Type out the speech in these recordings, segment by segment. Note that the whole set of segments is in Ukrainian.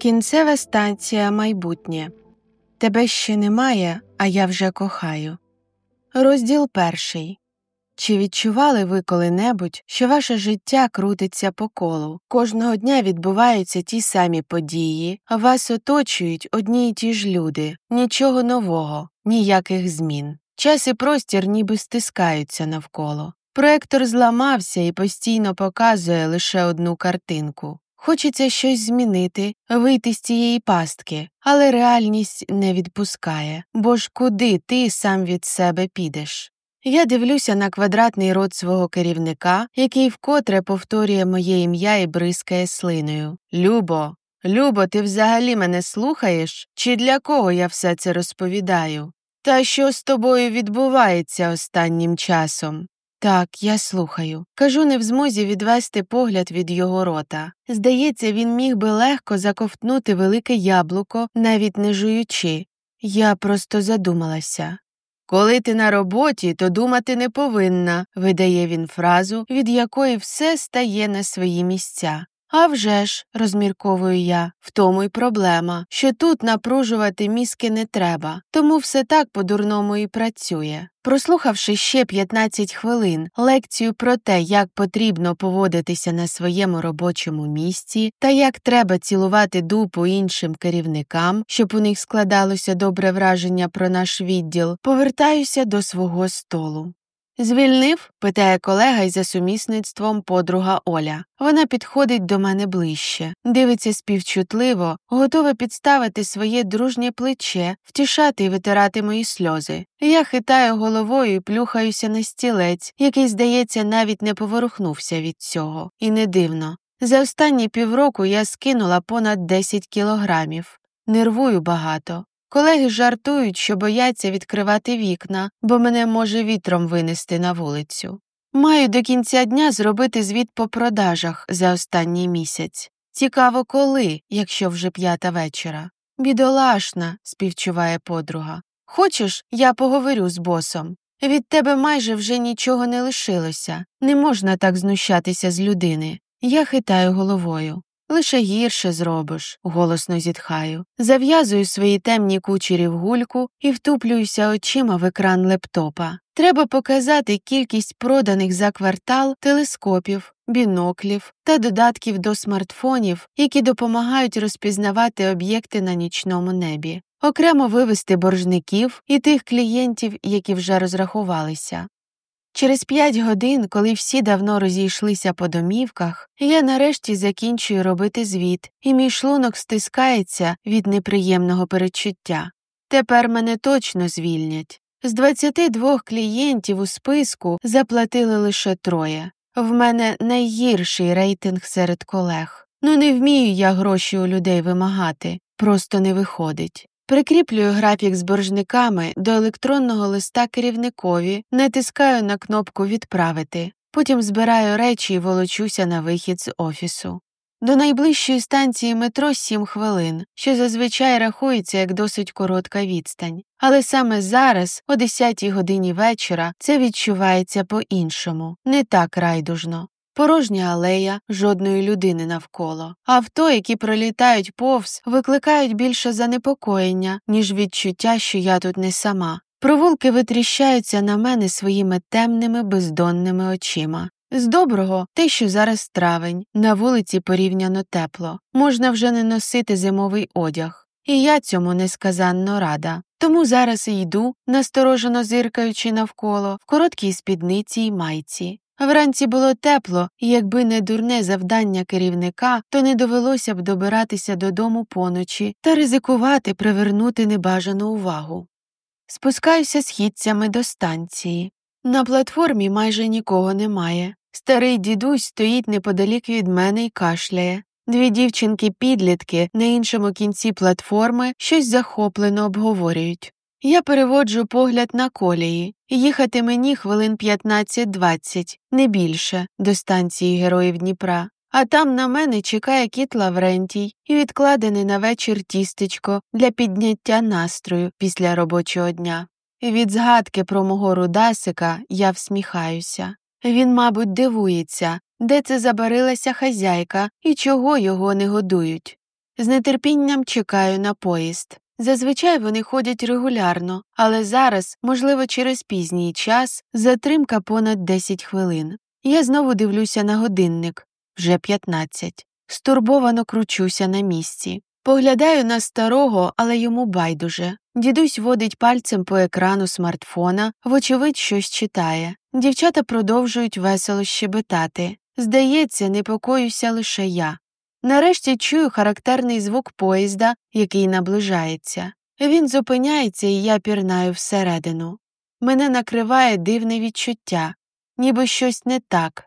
Кінцева станція «Майбутнє». Тебе ще немає, а я вже кохаю. Розділ 1. Чи відчували ви коли-небудь, що ваше життя крутиться по колу? Кожного дня відбуваються ті самі події, а вас оточують одні й ті ж люди. Нічого нового, ніяких змін. Час і простір ніби стискаються навколо. Проектор зламався і постійно показує лише одну картинку. Хочеться щось змінити, вийти з цієї пастки, але реальність не відпускає, бо ж куди ти сам від себе підеш? Я дивлюся на квадратний рот свого керівника, який вкотре повторює моє ім'я і бризкає слиною. «Любо, Любо, ти взагалі мене слухаєш? Чи для кого я все це розповідаю? Та що з тобою відбувається останнім часом?» «Так, я слухаю». Кажу, не в змозі відвести погляд від його рота. Здається, він міг би легко заковтнути велике яблуко, навіть не жуючи. Я просто задумалася. «Коли ти на роботі, то думати не повинна», – видає він фразу, від якої все стає на свої місця. «А вже ж», – розмірковую я, – «в тому й проблема, що тут напружувати мізки не треба, тому все так по-дурному і працює». Прослухавши ще 15 хвилин лекцію про те, як потрібно поводитися на своєму робочому місці та як треба цілувати дупу іншим керівникам, щоб у них складалося добре враження про наш відділ, повертаюся до свого столу. «Звільнив?» – питає колега й за сумісництвом подруга Оля. Вона підходить до мене ближче, дивиться співчутливо, готова підставити своє дружнє плече, втішати й витирати мої сльози. Я хитаю головою і плюхаюся на стілець, який, здається, навіть не поворухнувся від цього. І не дивно. За останні півроку я скинула понад 10 кілограмів. Нервую багато. Колеги жартують, що бояться відкривати вікна, бо мене може вітром винести на вулицю. Маю до кінця дня зробити звіт по продажах за останній місяць. Цікаво коли, якщо вже 5 вечора. «Бідолашна», – співчуває подруга. «Хочеш, я поговорю з босом? Від тебе майже вже нічого не лишилося. Не можна так знущатися з людини». Я хитаю головою. «Лише гірше зробиш», – голосно зітхаю. Зав'язую свої темні кучері в гульку і втуплююся очима в екран лептопа. Треба показати кількість проданих за квартал телескопів, біноклів та додатків до смартфонів, які допомагають розпізнавати об'єкти на нічному небі. Окремо вивести боржників і тих клієнтів, які вже розрахувалися. Через 5 годин, коли всі давно розійшлися по домівках, я нарешті закінчую робити звіт, і мій шлунок стискається від неприємного передчуття. Тепер мене точно звільнять. З 22 клієнтів у списку заплатили лише 3. В мене найгірший рейтинг серед колег. Не вмію я гроші у людей вимагати, просто не виходить. Прикріплюю графік з боржниками до електронного листа керівникові, натискаю на кнопку «Відправити». Потім збираю речі і волочуся на вихід з офісу. До найближчої станції метро 7 хвилин, що зазвичай рахується як досить коротка відстань. Але саме зараз, о 10 годині вечора, це відчувається по-іншому, не так райдужно. Порожня алея, жодної людини навколо. Авто, які пролітають повз, викликають більше занепокоєння, ніж відчуття, що я тут не сама. Провулки витріщаються на мене своїми темними, бездонними очима. З доброго те, що зараз травень, на вулиці порівняно тепло. Можна вже не носити зимовий одяг. І я цьому несказанно рада. Тому зараз і йду, насторожено зиркаючи навколо, в короткій спідниці й майці. Вранці було тепло, і якби не дурне завдання керівника, то не довелося б добиратися додому поночі та ризикувати привернути небажану увагу. Спускаюся східцями до станції. На платформі майже нікого немає. Старий дідусь стоїть неподалік від мене й кашляє. 2 дівчинки-підлітки на іншому кінці платформи щось захоплено обговорюють. Я переводжу погляд на колії. Їхати мені хвилин 15-20, не більше, до станції Героїв Дніпра. А там на мене чекає кіт Лаврентій і відкладене на вечір тістечко для підняття настрою після робочого дня. Від згадки про мого рудасика я всміхаюся. Він, мабуть, дивується, де це забарилася хазяйка і чого його не годують. З нетерпінням чекаю на поїзд. Зазвичай вони ходять регулярно, але зараз, можливо через пізній час, затримка понад 10 хвилин. Я знову дивлюся на годинник. Вже 15. Стурбовано кручуся на місці. Поглядаю на старого, але йому байдуже. Дідусь водить пальцем по екрану смартфона, вочевидь щось читає. Дівчата продовжують весело щебетати. Здається, непокоюся лише я. Нарешті чую характерний звук поїзда, який наближається. Він зупиняється, і я пірнаю всередину. Мене накриває дивне відчуття, ніби щось не так.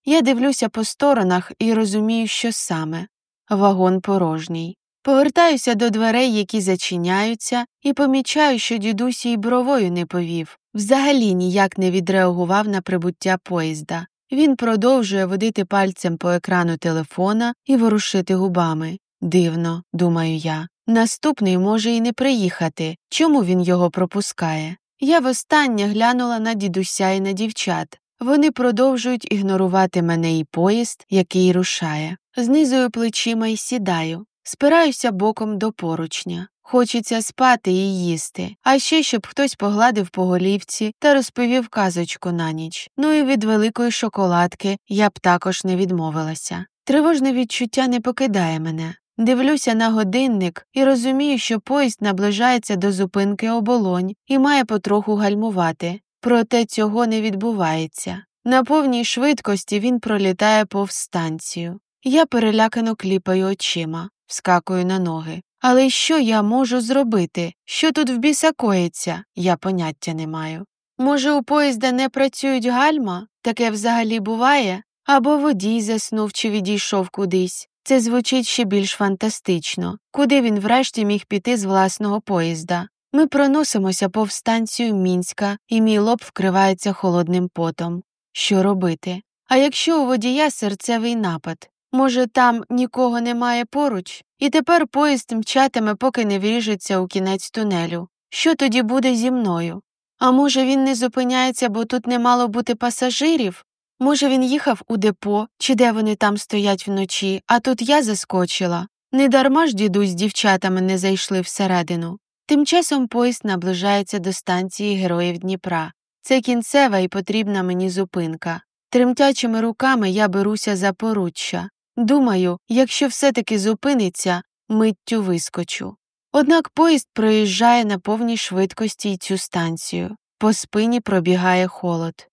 Я дивлюся по сторонах і розумію, що саме. Вагон порожній. Повертаюся до дверей, які зачиняються, і помічаю, що дідусь і бровою не повів. Взагалі ніяк не відреагував на прибуття поїзда. Він продовжує водити пальцем по екрану телефона і ворушити губами. Дивно, думаю я. Наступний може і не приїхати. Чому він його пропускає? Я востаннє глянула на дідуся і на дівчат. Вони продовжують ігнорувати мене і поїзд, який рушає. Знизую плечима і сідаю. Спираюся боком до поручня. Хочеться спати і їсти, а ще щоб хтось погладив по голівці та розповів казочку на ніч. Ну і від великої шоколадки я б також не відмовилася. Тривожне відчуття не покидає мене. Дивлюся на годинник і розумію, що поїзд наближається до зупинки Оболонь і має потроху гальмувати. Проте цього не відбувається. На повній швидкості він пролітає повз станцію. Я перелякано кліпаю очима, вскакую на ноги. Але що я можу зробити? Що тут в біса коїться? Я поняття не маю. Може, у поїзда не працюють гальма? Таке взагалі буває? Або водій заснув чи відійшов кудись. Це звучить ще більш фантастично. Куди він врешті міг піти з власного поїзда? Ми проносимося повз станцію Мінська, і мій лоб вкривається холодним потом. Що робити? А якщо у водія серцевий напад? Може, там нікого немає поруч? І тепер поїзд мчатиме, поки не вріжеться у кінець тунелю. Що тоді буде зі мною? А може, він не зупиняється, бо тут не мало бути пасажирів? Може, він їхав у депо, чи де вони там стоять вночі, а тут я заскочила? Недарма ж дідусь з дівчатами не зайшли всередину. Тим часом поїзд наближається до станції Героїв Дніпра. Це кінцева і потрібна мені зупинка. Тремтячими руками я беруся за поруччя. Думаю, якщо все-таки зупиниться, миттю вискочу. Однак поїзд проїжджає на повній швидкості й цю станцію. По спині пробігає холод.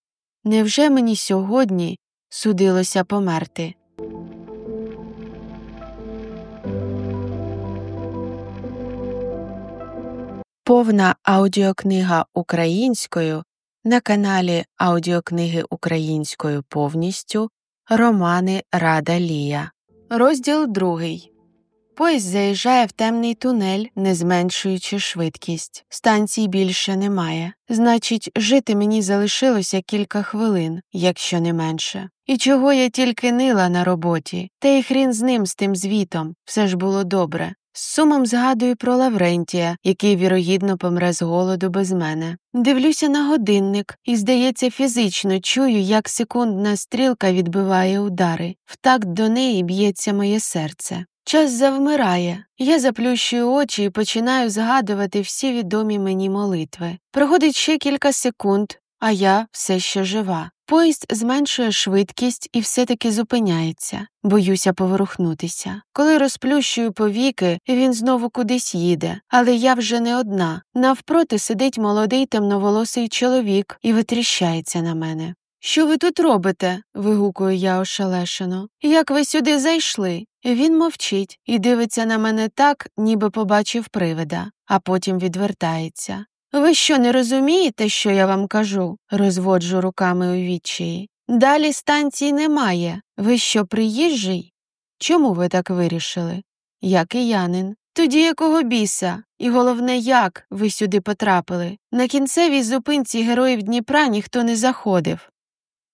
Невже мені сьогодні судилося померти? Повна аудіокнига українською на каналі Аудіокниги українською повністю Романи Рада Лія. Розділ 2. Поїзд заїжджає в темний тунель, не зменшуючи швидкість. Станцій більше немає. Значить, жити мені залишилося кілька хвилин, якщо не менше. І чого я тільки нила на роботі. Та й хрін з ним, з тим звітом. Все ж було добре. З сумом згадую про Лаврентія, який, вірогідно, помре з голоду без мене. Дивлюся на годинник і, здається, фізично чую, як секундна стрілка відбиває удари. В такт до неї б'ється моє серце. Час завмирає. Я заплющую очі і починаю згадувати всі відомі мені молитви. Проходить ще кілька секунд, а я все ще жива. Поїзд зменшує швидкість і все-таки зупиняється. Боюся поворухнутися. Коли розплющую повіки, він знову кудись їде. Але я вже не одна. Навпроти сидить молодий темноволосий чоловік і витріщається на мене. «Що ви тут робите?» – вигукую я ошелешено. «Як ви сюди зайшли?» Він мовчить і дивиться на мене так, ніби побачив привида, а потім відвертається. «Ви що, не розумієте, що я вам кажу?» – розводжу руками у відчаї. «Далі станції немає. Ви що, приїжджий?» «Чому ви так вирішили?» «Я киянин». «Тоді якого біса? І головне, як ви сюди потрапили? На кінцевій зупинці Героїв Дніпра ніхто не заходив».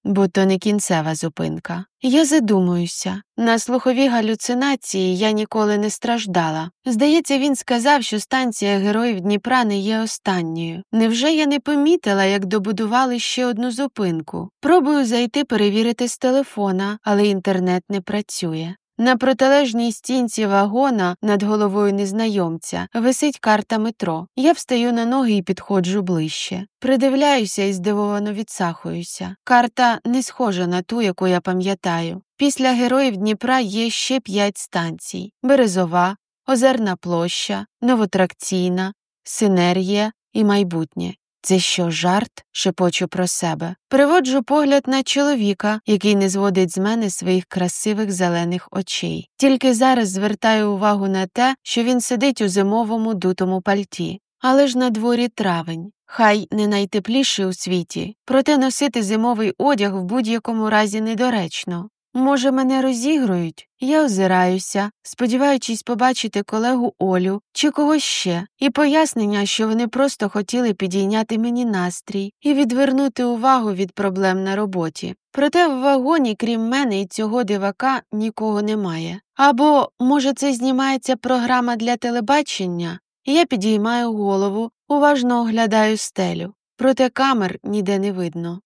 Бо то не кінцева зупинка. Я задумуюся. На слухові галюцинації я ніколи не страждала. Здається, він сказав, що станція Героїв Дніпра не є останньою. Невже я не помітила, як добудували ще одну зупинку? Пробую зайти перевірити з телефона, але інтернет не працює. На протилежній стінці вагона над головою незнайомця висить карта метро. Я встаю на ноги і підходжу ближче. Придивляюся і здивовано відсахуюся. Карта не схожа на ту, яку я пам'ятаю. Після Героїв Дніпра є ще 5 станцій: Березова, Озерна площа, Новотракційна, Синергія і Майбутнє. Це що, жарт? Шепочу про себе. Переводжу погляд на чоловіка, який не зводить з мене своїх красивих зелених очей. Тільки зараз звертаю увагу на те, що він сидить у зимовому дутому пальті. Але ж на дворі травень. Хай не найтепліший у світі, проте носити зимовий одяг в будь-якому разі недоречно. Може, мене розігрують? Я озираюся, сподіваючись побачити колегу Олю чи когось ще, і пояснення, що вони просто хотіли підійняти мені настрій і відвернути увагу від проблем на роботі. Проте в вагоні, крім мене і цього дивака, нікого немає. Або, може, це знімається програма для телебачення? Я підіймаю голову, уважно оглядаю стелю. Проте камер ніде не видно.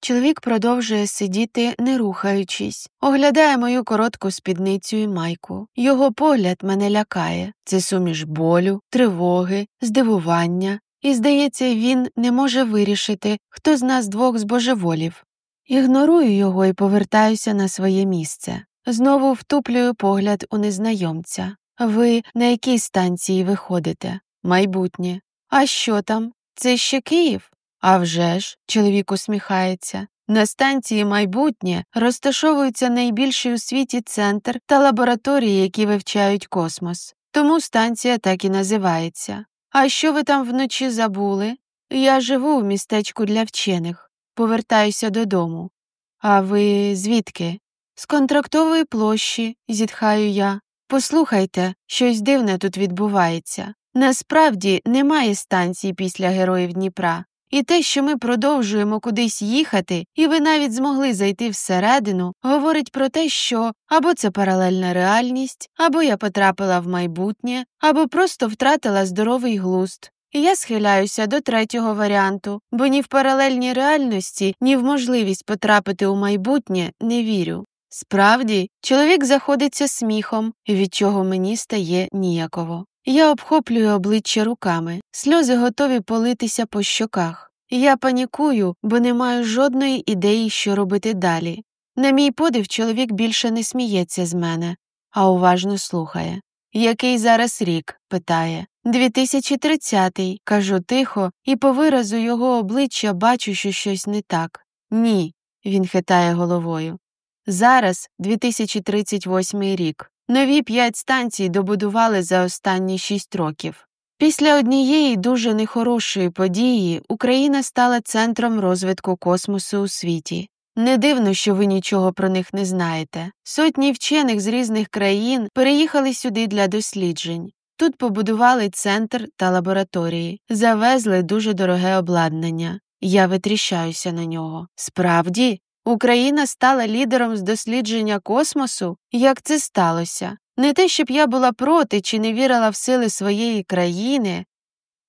Чоловік продовжує сидіти, не рухаючись, оглядає мою коротку спідницю і майку. Його погляд мене лякає. Це суміш болю, тривоги, здивування. І, здається, він не може вирішити, хто з нас двох збожеволів. Ігнорую його і повертаюся на своє місце. Знову втуплюю погляд у незнайомця. Ви на якій станції виходите? Майбутнє. А що там? Це ще Київ? «А вже ж», – чоловік усміхається. На станції «Майбутнє» розташовується найбільший у світі центр та лабораторії, які вивчають космос. Тому станція так і називається. А що ви там вночі забули? Я живу в містечку для вчених. Повертаюся додому. А ви звідки? З Контрактової площі, зітхаю я. Послухайте, щось дивне тут відбувається. Насправді немає станції після Героїв Дніпра. І те, що ми продовжуємо кудись їхати, і ви навіть змогли зайти всередину, говорить про те, що або це паралельна реальність, або я потрапила в майбутнє, або просто втратила здоровий глузд. І я схиляюся до третього варіанту, бо ні в паралельній реальності, ні в можливість потрапити у майбутнє не вірю. Справді, чоловік заходиться сміхом, від чого мені стає ніяково. Я обхоплюю обличчя руками, сльози готові политися по щоках. Я панікую, бо не маю жодної ідеї, що робити далі. На мій подив, чоловік більше не сміється з мене, а уважно слухає. «Який зараз рік?» – питає. «2030-й», – кажу тихо, і по виразу його обличчя бачу, що щось не так. «Ні», – він хитає головою. «Зараз 2038 рік. Нові 5 станцій добудували за останні 6 років. Після однієї дуже нехорошої події Україна стала центром розвитку космосу у світі. Не дивно, що ви нічого про них не знаєте. Сотні вчених з різних країн переїхали сюди для досліджень. Тут побудували центр та лабораторії, завезли дуже дороге обладнання. Я витріщаюся на нього. Справді? Україна стала лідером з дослідження космосу? Як це сталося? Не те, щоб я була проти чи не вірила в сили своєї країни.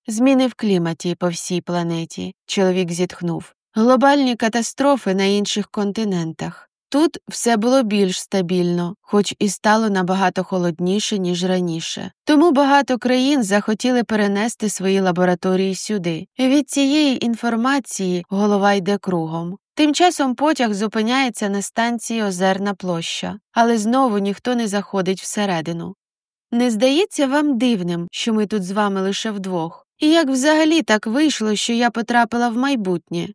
Зміни в кліматі по всій планеті, чоловік зітхнув. Глобальні катастрофи на інших континентах. Тут все було більш стабільно, хоч і стало набагато холодніше, ніж раніше. Тому багато країн захотіли перенести свої лабораторії сюди. Від цієї інформації голова йде кругом. Тим часом потяг зупиняється на станції Озерна площа, але знову ніхто не заходить всередину. Не здається вам дивним, що ми тут з вами лише вдвох? І як взагалі так вийшло, що я потрапила в майбутнє?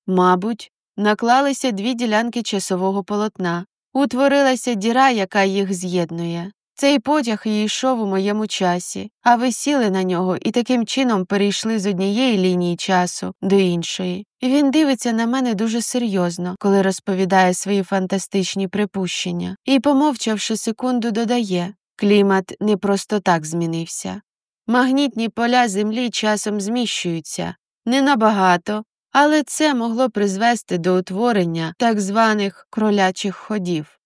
Мабуть, наклалися 2 ділянки часового полотна. Утворилася діра, яка їх з'єднує. Цей потяг і йшов у моєму часі, а ви сіли на нього і таким чином перейшли з однієї лінії часу до іншої. Він дивиться на мене дуже серйозно, коли розповідає свої фантастичні припущення, і, помовчавши секунду, додає: клімат не просто так змінився. Магнітні поля Землі часом зміщуються. Не набагато, але це могло призвести до утворення так званих кролячих ходів.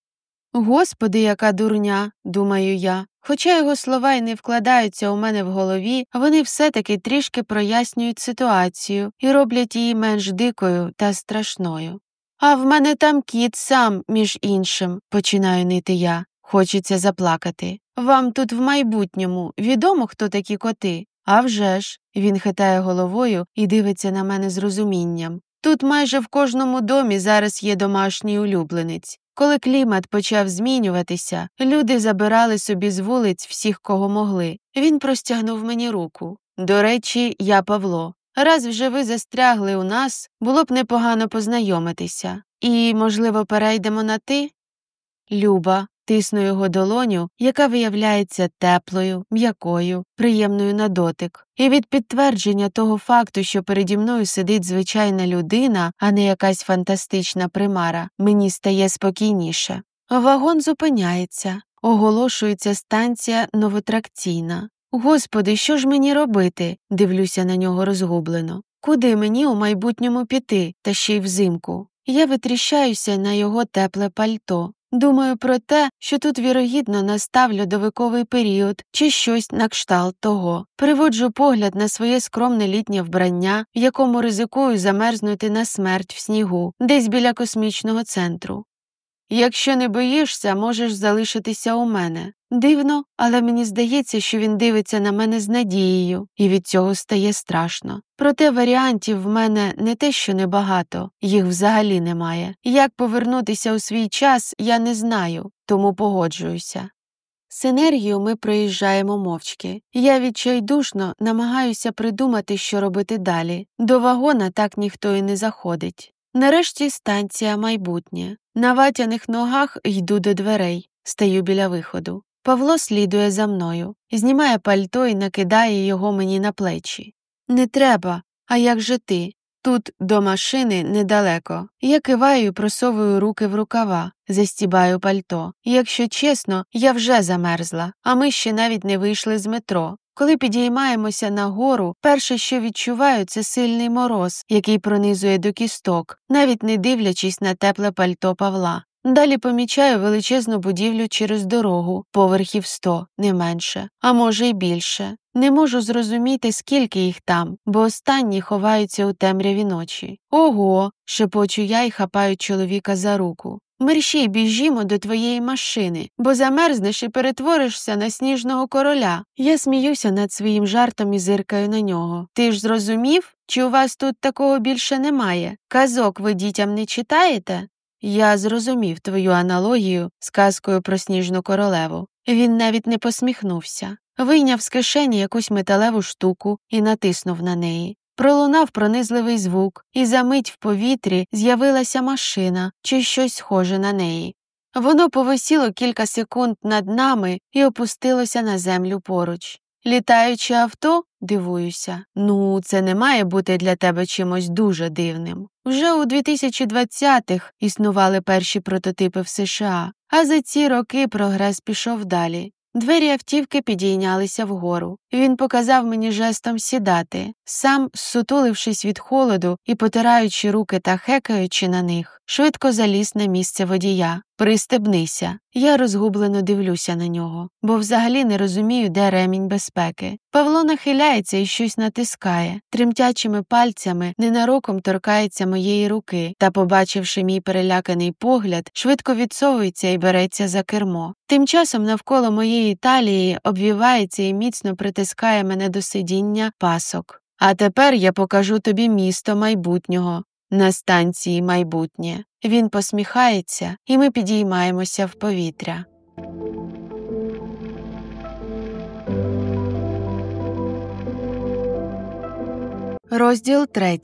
Господи, яка дурня, думаю я. Хоча його слова й не вкладаються у мене в голові, вони все-таки трішки прояснюють ситуацію і роблять її менш дикою та страшною. А в мене там кіт сам, між іншим, починаю нити я. Хочеться заплакати. Вам тут в майбутньому відомо, хто такі коти? А вже ж. Він хитає головою і дивиться на мене з розумінням. Тут майже в кожному домі зараз є домашній улюбленець. Коли клімат почав змінюватися, люди забирали собі з вулиць всіх, кого могли. Він простягнув мені руку. До речі, я Павло. Раз вже ви застрягли у нас, було б непогано познайомитися. І, можливо, перейдемо на «ти»? Люба, тисну його долоню, яка виявляється теплою, м'якою, приємною на дотик. І від підтвердження того факту, що переді мною сидить звичайна людина, а не якась фантастична примара, мені стає спокійніше. Вагон зупиняється. Оголошується станція новотракційна. Господи, що ж мені робити? Дивлюся на нього розгублено. Куди мені у майбутньому піти, та ще й взимку? Я витріщаюся на його тепле пальто. Думаю про те, що тут, вірогідно, настав льодовиковий період чи щось на кшталт того. Приводжу погляд на своє скромне літнє вбрання, в якому ризикую замерзнути на смерть в снігу, десь біля космічного центру. Якщо не боїшся, можеш залишитися у мене. Дивно, але мені здається, що він дивиться на мене з надією, і від цього стає страшно. Проте варіантів в мене не те, що небагато, їх взагалі немає. Як повернутися у свій час, я не знаю, тому погоджуюся. Синергію ми проїжджаємо мовчки. Я відчайдушно намагаюся придумати, що робити далі. До вагона так ніхто і не заходить. Нарешті станція майбутнє. На ватяних ногах йду до дверей, стаю біля виходу. Павло слідує за мною, знімає пальто і накидає його мені на плечі. «Не треба, а як же ти? Тут до машини недалеко». Я киваю і просовую руки в рукава, застібаю пальто. Якщо чесно, я вже замерзла, а ми ще навіть не вийшли з метро. Коли підіймаємося нагору, перше, що відчуваю, це сильний мороз, який пронизує до кісток, навіть не дивлячись на тепле пальто Павла. Далі помічаю величезну будівлю через дорогу, поверхів 100, не менше, а може й більше. Не можу зрозуміти, скільки їх там, бо останні ховаються у темряві ночі. «Ого!» – шепочу я й хапаю чоловіка за руку. «Мерщій біжімо до твоєї машини, бо замерзнеш і перетворишся на сніжного короля». Я сміюся над своїм жартом і зиркаю на нього. «Ти ж зрозумів? Чи у вас тут такого більше немає? Казок ви дітям не читаєте?» Я зрозумів твою аналогію з казкою про сніжну королеву. Він навіть не посміхнувся. Вийняв з кишені якусь металеву штуку і натиснув на неї. Пролунав пронизливий звук, і за мить в повітрі з'явилася машина чи щось схоже на неї. Воно повисіло кілька секунд над нами і опустилося на землю поруч. «Літаюче авто?» – дивуюся. «Ну, це не має бути для тебе чимось дуже дивним». Вже у 2020-х існували перші прототипи в США, а за ці роки прогрес пішов далі. Двері автівки підійнялися вгору. Він показав мені жестом сідати. Сам, зсутулившись від холоду і потираючи руки та хекаючи на них, швидко заліз на місце водія. «Пристебнися». Я розгублено дивлюся на нього, бо взагалі не розумію, де ремінь безпеки. Павло нахиляється і щось натискає. Тремтячими пальцями ненароком торкається моєї руки та, побачивши мій переляканий погляд, швидко відсовується і береться за кермо. Тим часом навколо моєї талії обвівається і міцно притискає мене до сидіння пасок. «А тепер я покажу тобі місто майбутнього. На станції майбутнє». Він посміхається, і ми підіймаємося в повітря. Розділ 3.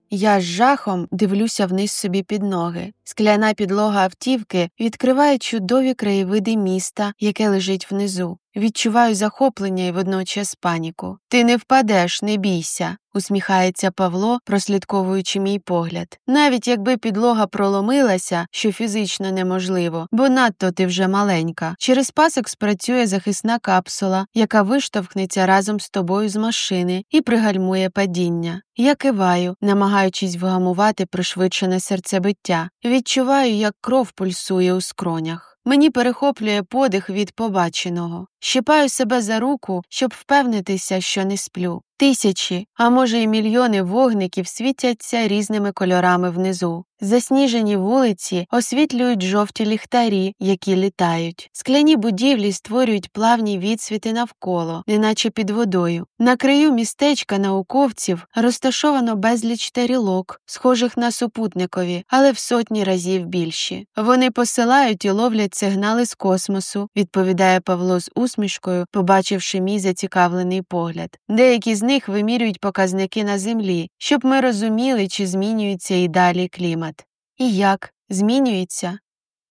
Я з жахом дивлюся вниз собі під ноги. Скляна підлога автівки відкриває чудові краєвиди міста, яке лежить внизу. Відчуваю захоплення і водночас паніку. «Ти не впадеш, не бійся», – усміхається Павло, прослідковуючи мій погляд. «Навіть якби підлога проломилася, що фізично неможливо, бо надто ти вже маленька. Через пасок спрацює захисна капсула, яка виштовхнеться разом з тобою з машини і пригальмує падіння». Я киваю, намагаючись вгамувати пришвидшене серцебиття. Відчуваю, як кров пульсує у скронях. Мені перехоплює подих від побаченого. Щипаю себе за руку, щоб впевнитися, що не сплю. Тисячі, а може й мільйони вогників світяться різними кольорами внизу. Засніжені вулиці освітлюють жовті ліхтарі, які літають. Скляні будівлі створюють плавні відсвіти навколо, неначе під водою. На краю містечка науковців розташовано безліч тарілок, схожих на супутникові, але в сотні разів більші. Вони посилають і ловлять сигнали з космосу, відповідає Павло з усмішкою, побачивши мій зацікавлений погляд. Деякі з них вимірюють показники на Землі, щоб ми розуміли, чи змінюється і далі клімат. І як? Змінюється?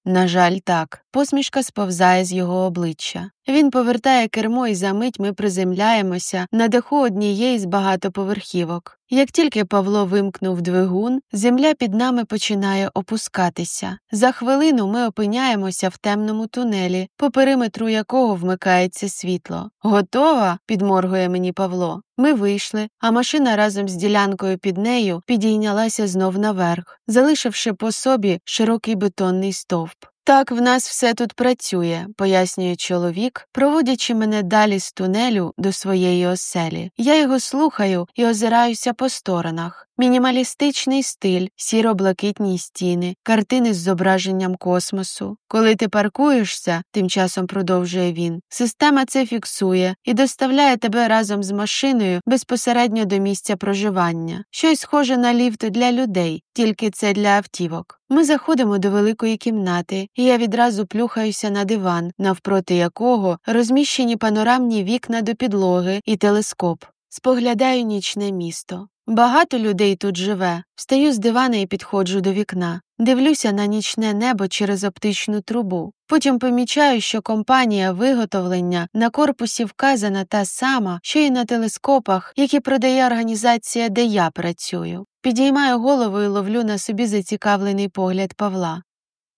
На жаль, так. Посмішка сповзає з його обличчя. Він повертає кермо, і за мить ми приземляємося на даху однієї з багатоповерхівок. Як тільки Павло вимкнув двигун, земля під нами починає опускатися. За хвилину ми опиняємося в темному тунелі, по периметру якого вмикається світло. «Готова?» – підморгує мені Павло. Ми вийшли, а машина разом з ділянкою під нею підійнялася знов наверх, залишивши по собі широкий бетонний стовп. «Так в нас все тут працює», – пояснює чоловік, проводячи мене далі з тунелю до своєї оселі. Я його слухаю і озираюся по сторонах. Мінімалістичний стиль, сіро-блакитні стіни, картини з зображенням космосу. Коли ти паркуєшся, тим часом продовжує він, система це фіксує і доставляє тебе разом з машиною безпосередньо до місця проживання. Щось схоже на ліфт для людей, тільки це для автівок. Ми заходимо до великої кімнати, і я відразу плюхаюся на диван, навпроти якого розміщені панорамні вікна до підлоги і телескоп. Споглядаю нічне місто. Багато людей тут живе. Встаю з дивана і підходжу до вікна. Дивлюся на нічне небо через оптичну трубу. Потім помічаю, що компанія виготовлення на корпусі вказана та сама, що й на телескопах, які продає організація, де я працюю. Підіймаю голову і ловлю на собі зацікавлений погляд Павла.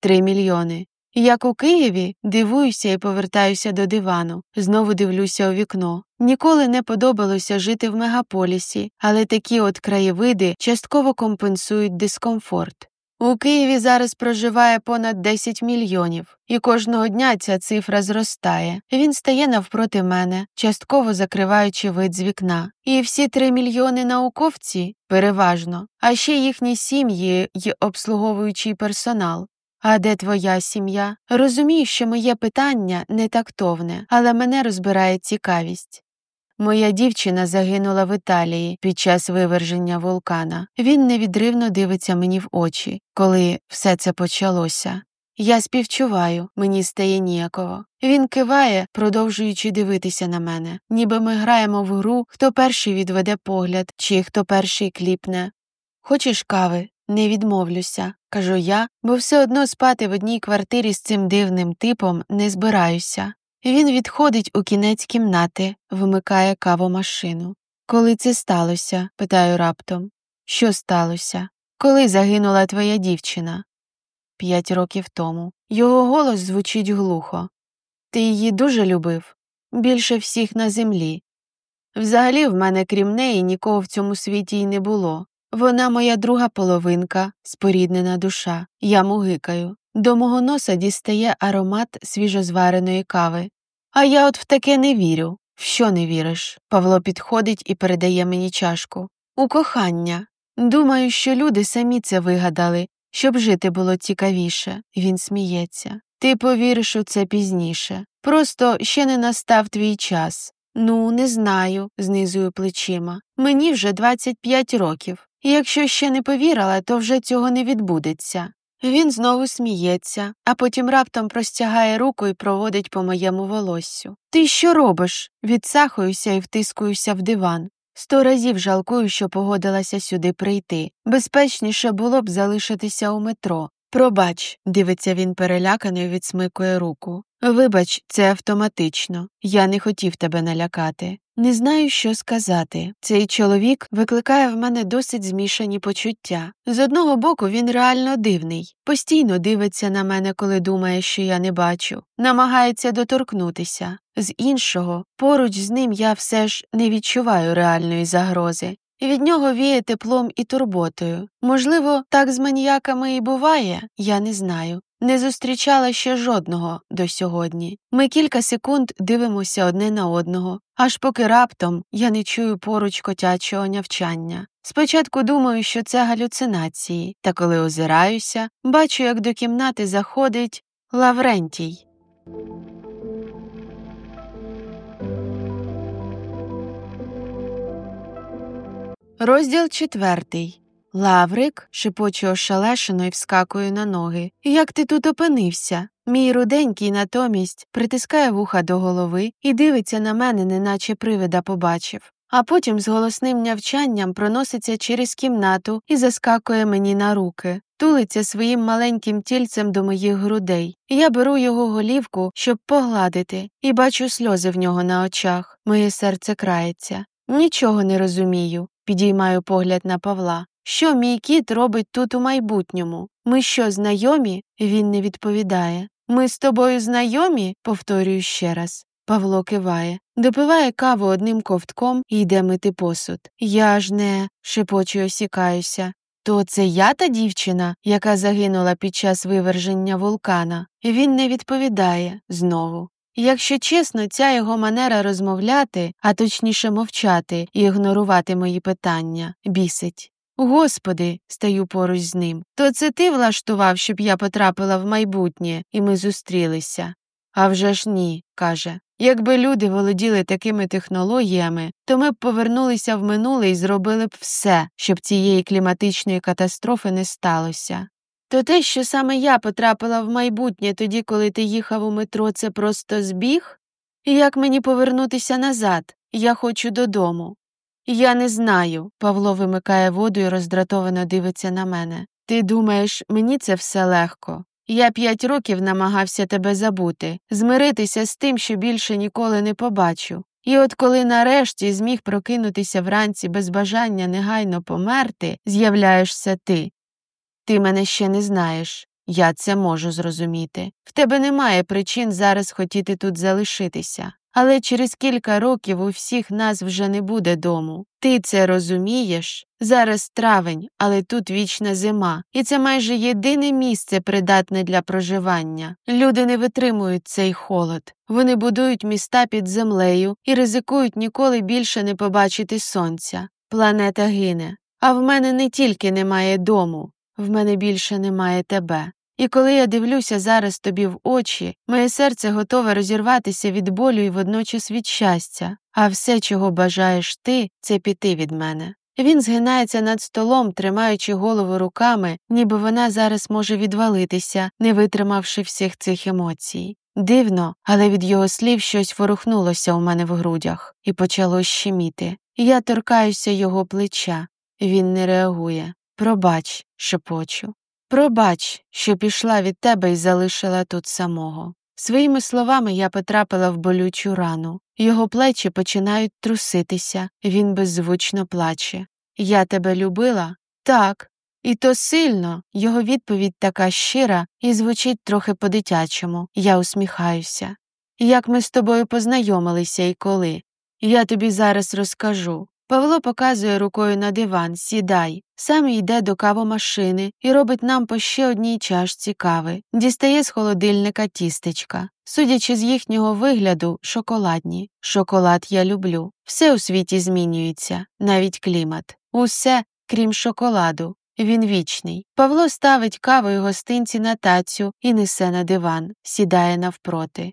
3 мільйони. Як у Києві, дивуюся і повертаюся до дивану. Знову дивлюся у вікно. Ніколи не подобалося жити в мегаполісі, але такі от краєвиди частково компенсують дискомфорт. У Києві зараз проживає понад 10 мільйонів, і кожного дня ця цифра зростає. Він стає навпроти мене, частково закриваючи вид з вікна. І всі 3 мільйони науковці? Переважно. А ще їхні сім'ї й обслуговуючий персонал. А де твоя сім'я? Розумію, що моє питання не тактовне, але мене розбирає цікавість. Моя дівчина загинула в Італії під час виверження вулкана. Він невідривно дивиться мені в очі, коли все це почалося. Я співчуваю, мені стає ніяково. Він киває, продовжуючи дивитися на мене, ніби ми граємо в гру, хто перший відведе погляд, чи хто перший кліпне. «Хочеш кави?» «Не відмовлюся», – кажу я, бо все одно спати в одній квартирі з цим дивним типом не збираюся. Він відходить у кінець кімнати, вмикає кавомашину. «Коли це сталося?» – питаю раптом. «Що сталося? Коли загинула твоя дівчина?» 5 років тому. Його голос звучить глухо. «Ти її дуже любив?» «Більше всіх на землі. Взагалі в мене крім неї нікого в цьому світі й не було. Вона моя друга половинка, споріднена душа. Я мугикаю. До мого носа дістає аромат свіжозвареної кави. А я от в таке не вірю. В що не віриш? Павло підходить і передає мені чашку. У кохання. Думаю, що люди самі це вигадали, щоб жити було цікавіше. Він сміється. Ти повіриш у це пізніше. Просто ще не настав твій час. Ну, не знаю, знизую плечима. Мені вже 25 років. І якщо ще не повірила, то вже цього не відбудеться. Він знову сміється, а потім раптом простягає руку і проводить по моєму волоссю. «Ти що робиш?» Відсахуюся і втискуюся в диван. 100 разів жалкую, що погодилася сюди прийти. Безпечніше було б залишитися у метро. «Пробач», – дивиться він перелякано і відсмикує руку. «Вибач, це автоматично. Я не хотів тебе налякати». Не знаю, що сказати. Цей чоловік викликає в мене досить змішані почуття. З одного боку, він реально дивний. Постійно дивиться на мене, коли думає, що я не бачу. Намагається доторкнутися. З іншого, поруч з ним я все ж не відчуваю реальної загрози. Від нього віє теплом і турботою. Можливо, так з маніяками і буває, я не знаю. Не зустрічала ще жодного до сьогодні. Ми кілька секунд дивимося одне на одного, аж поки раптом я не чую поруч котячого нявчання. Спочатку думаю, що це галюцинації, та коли озираюся, бачу, як до кімнати заходить Лаврентій. Розділ 4. «Лаврик», – шепочу ошелешено і вскакую на ноги. «Як ти тут опинився?» Мій руденький натомість притискає вуха до голови і дивиться на мене, неначе привида побачив. А потім з голосним нявчанням проноситься через кімнату і заскакує мені на руки. Тулиться своїм маленьким тільцем до моїх грудей. Я беру його голівку, щоб погладити, і бачу сльози в нього на очах. Моє серце крається. Нічого не розумію. Підіймаю погляд на Павла. Що мій кіт робить тут у майбутньому? Ми що, знайомі? Він не відповідає. Ми з тобою знайомі? Повторюю ще раз. Павло киває. Допиває каву одним ковтком і йде мити посуд. Я ж не... шепочу, осікаюся. То це я та дівчина, яка загинула під час виверження вулкана? Він не відповідає знову. Якщо чесно, ця його манера розмовляти, а точніше мовчати і ігнорувати мої питання, бісить. Господи, стаю поруч з ним, то це ти влаштував, щоб я потрапила в майбутнє, і ми зустрілися? А вже ж ні, каже. Якби люди володіли такими технологіями, то ми б повернулися в минуле і зробили б все, щоб цієї кліматичної катастрофи не сталося. То те, що саме я потрапила в майбутнє тоді, коли ти їхав у метро, це просто збіг? І як мені повернутися назад? Я хочу додому. Я не знаю. Павло вимикає воду і роздратовано дивиться на мене. Ти думаєш, мені це все легко? Я 5 років намагався тебе забути, змиритися з тим, що більше ніколи не побачу. І от коли нарешті зміг прокинутися вранці без бажання негайно померти, з'являєшся ти. Ти мене ще не знаєш. Я це можу зрозуміти. В тебе немає причин зараз хотіти тут залишитися. Але через кілька років у всіх нас вже не буде дому. Ти це розумієш? Зараз травень, але тут вічна зима. І це майже єдине місце, придатне для проживання. Люди не витримують цей холод. Вони будують міста під землею і ризикують ніколи більше не побачити сонця. Планета гине. А в мене не тільки немає дому. В мене більше немає тебе. І коли я дивлюся зараз тобі в очі, моє серце готове розірватися від болю і водночас від щастя. А все, чого бажаєш ти, це піти від мене. Він згинається над столом, тримаючи голову руками, ніби вона зараз може відвалитися, не витримавши всіх цих емоцій. Дивно, але від його слів щось ворухнулося у мене в грудях і почало щеміти. Я торкаюся його плеча. Він не реагує. «Пробач», – шепочу. «Пробач, що пішла від тебе і залишила тут самого». Своїми словами я потрапила в болючу рану. Його плечі починають труситися, він беззвучно плаче. «Я тебе любила?» «Так». «І то сильно». Його відповідь така щира і звучить трохи по-дитячому. Я усміхаюся. «Як ми з тобою познайомилися і коли?» «Я тобі зараз розкажу». Павло показує рукою на диван «Сідай». Сам йде до кавомашини і робить нам по ще одній чашці кави. Дістає з холодильника тістечка. Судячи з їхнього вигляду, шоколадні. Шоколад я люблю. Все у світі змінюється, навіть клімат. Усе, крім шоколаду. Він вічний. Павло ставить каву і гостинці на тацю і несе на диван. Сідає навпроти.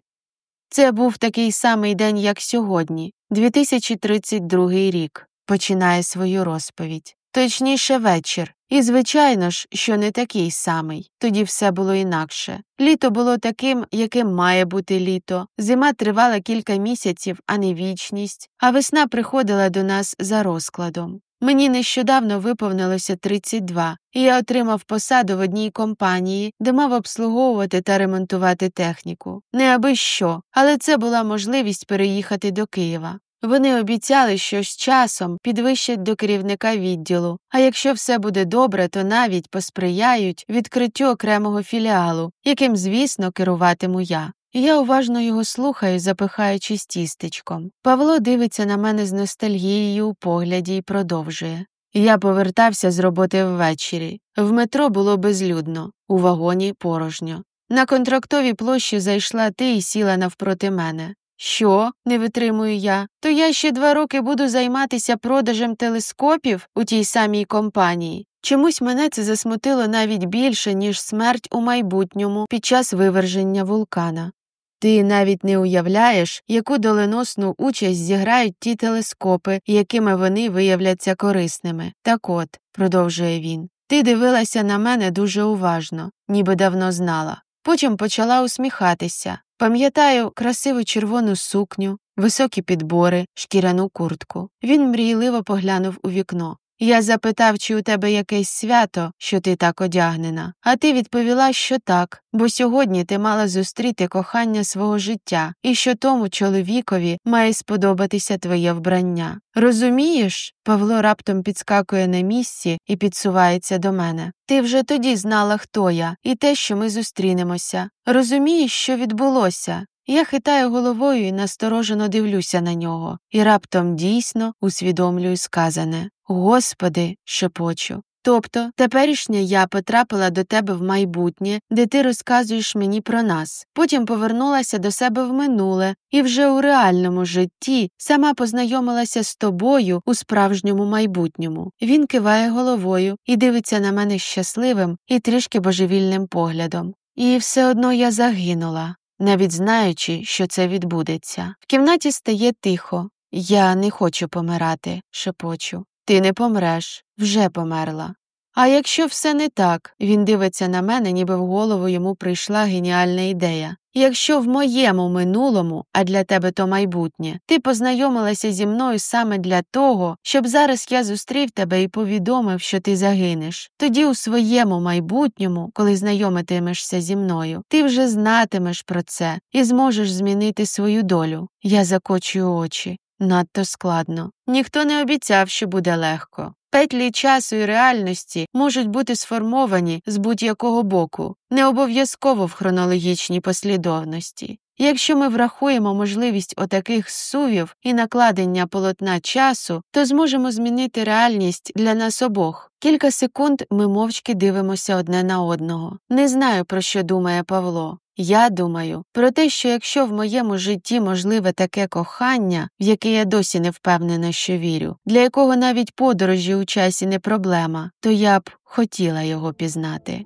Це був такий самий день, як сьогодні. 2032 рік. Починає свою розповідь. Точніше, вечір. І, звичайно ж, що не такий самий. Тоді все було інакше. Літо було таким, яким має бути літо. Зима тривала кілька місяців, а не вічність. А весна приходила до нас за розкладом. Мені нещодавно виповнилося 32, і я отримав посаду в одній компанії, де мав обслуговувати та ремонтувати техніку. Не аби що, але це була можливість переїхати до Києва. Вони обіцяли, що з часом підвищать до керівника відділу, а якщо все буде добре, то навіть посприяють відкриттю окремого філіалу, яким, звісно, керуватиму я. Я уважно його слухаю, запихаючись тістечком. Павло дивиться на мене з ностальгією у погляді і продовжує. Я повертався з роботи ввечері. В метро було безлюдно, у вагоні порожньо. На Контрактовій площі зайшла ти і сіла навпроти мене. Що? Не витримую я. То я ще 2 роки буду займатися продажем телескопів у тій самій компанії. Чомусь мене це засмутило навіть більше, ніж смерть у майбутньому під час виверження вулкана. Ти навіть не уявляєш, яку доленосну участь зіграють ті телескопи, якими вони виявляться корисними. Так от, продовжує він, ти дивилася на мене дуже уважно, ніби давно знала. Потім почала усміхатися. Пам'ятаю красиву червону сукню, високі підбори, шкіряну куртку. Він мрійливо поглянув у вікно. Я запитав, чи у тебе якесь свято, що ти так одягнена, а ти відповіла, що так, бо сьогодні ти мала зустріти кохання свого життя і що тому чоловікові має сподобатися твоє вбрання. Розумієш? Павло раптом підскакує на місці і підсувається до мене. Ти вже тоді знала, хто я, і те, що ми зустрінемося. Розумієш, що відбулося? Я хитаю головою і насторожено дивлюся на нього, і раптом дійсно усвідомлюю сказане. «Господи!» – шепочу. Тобто, теперішня я потрапила до тебе в майбутнє, де ти розказуєш мені про нас. Потім повернулася до себе в минуле і вже у реальному житті сама познайомилася з тобою у справжньому майбутньому. Він киває головою і дивиться на мене щасливим і трішки божевільним поглядом. І все одно я загинула, навіть знаючи, що це відбудеться. В кімнаті стає тихо. Я не хочу помирати, шепочу. Ти не помреш, вже померла. А якщо все не так, він дивиться на мене, ніби в голову йому прийшла геніальна ідея. Якщо в моєму минулому, а для тебе то майбутнє, ти познайомилася зі мною саме для того, щоб зараз я зустрів тебе і повідомив, що ти загинеш. Тоді у своєму майбутньому, коли знайомитимешся зі мною, ти вже знатимеш про це і зможеш змінити свою долю. Я закочую очі. Надто складно. Ніхто не обіцяв, що буде легко. Петлі часу і реальності можуть бути сформовані з будь-якого боку, не обов'язково в хронологічній послідовності. Якщо ми врахуємо можливість отаких зсувів і накладення полотна часу, то зможемо змінити реальність для нас обох. Кілька секунд ми мовчки дивимося одне на одного. Не знаю, про що думає Павло. Я думаю про те, що якщо в моєму житті можливе таке кохання, в яке я досі не впевнена, що вірю, для якого навіть подорожі у часі не проблема, то я б хотіла його пізнати.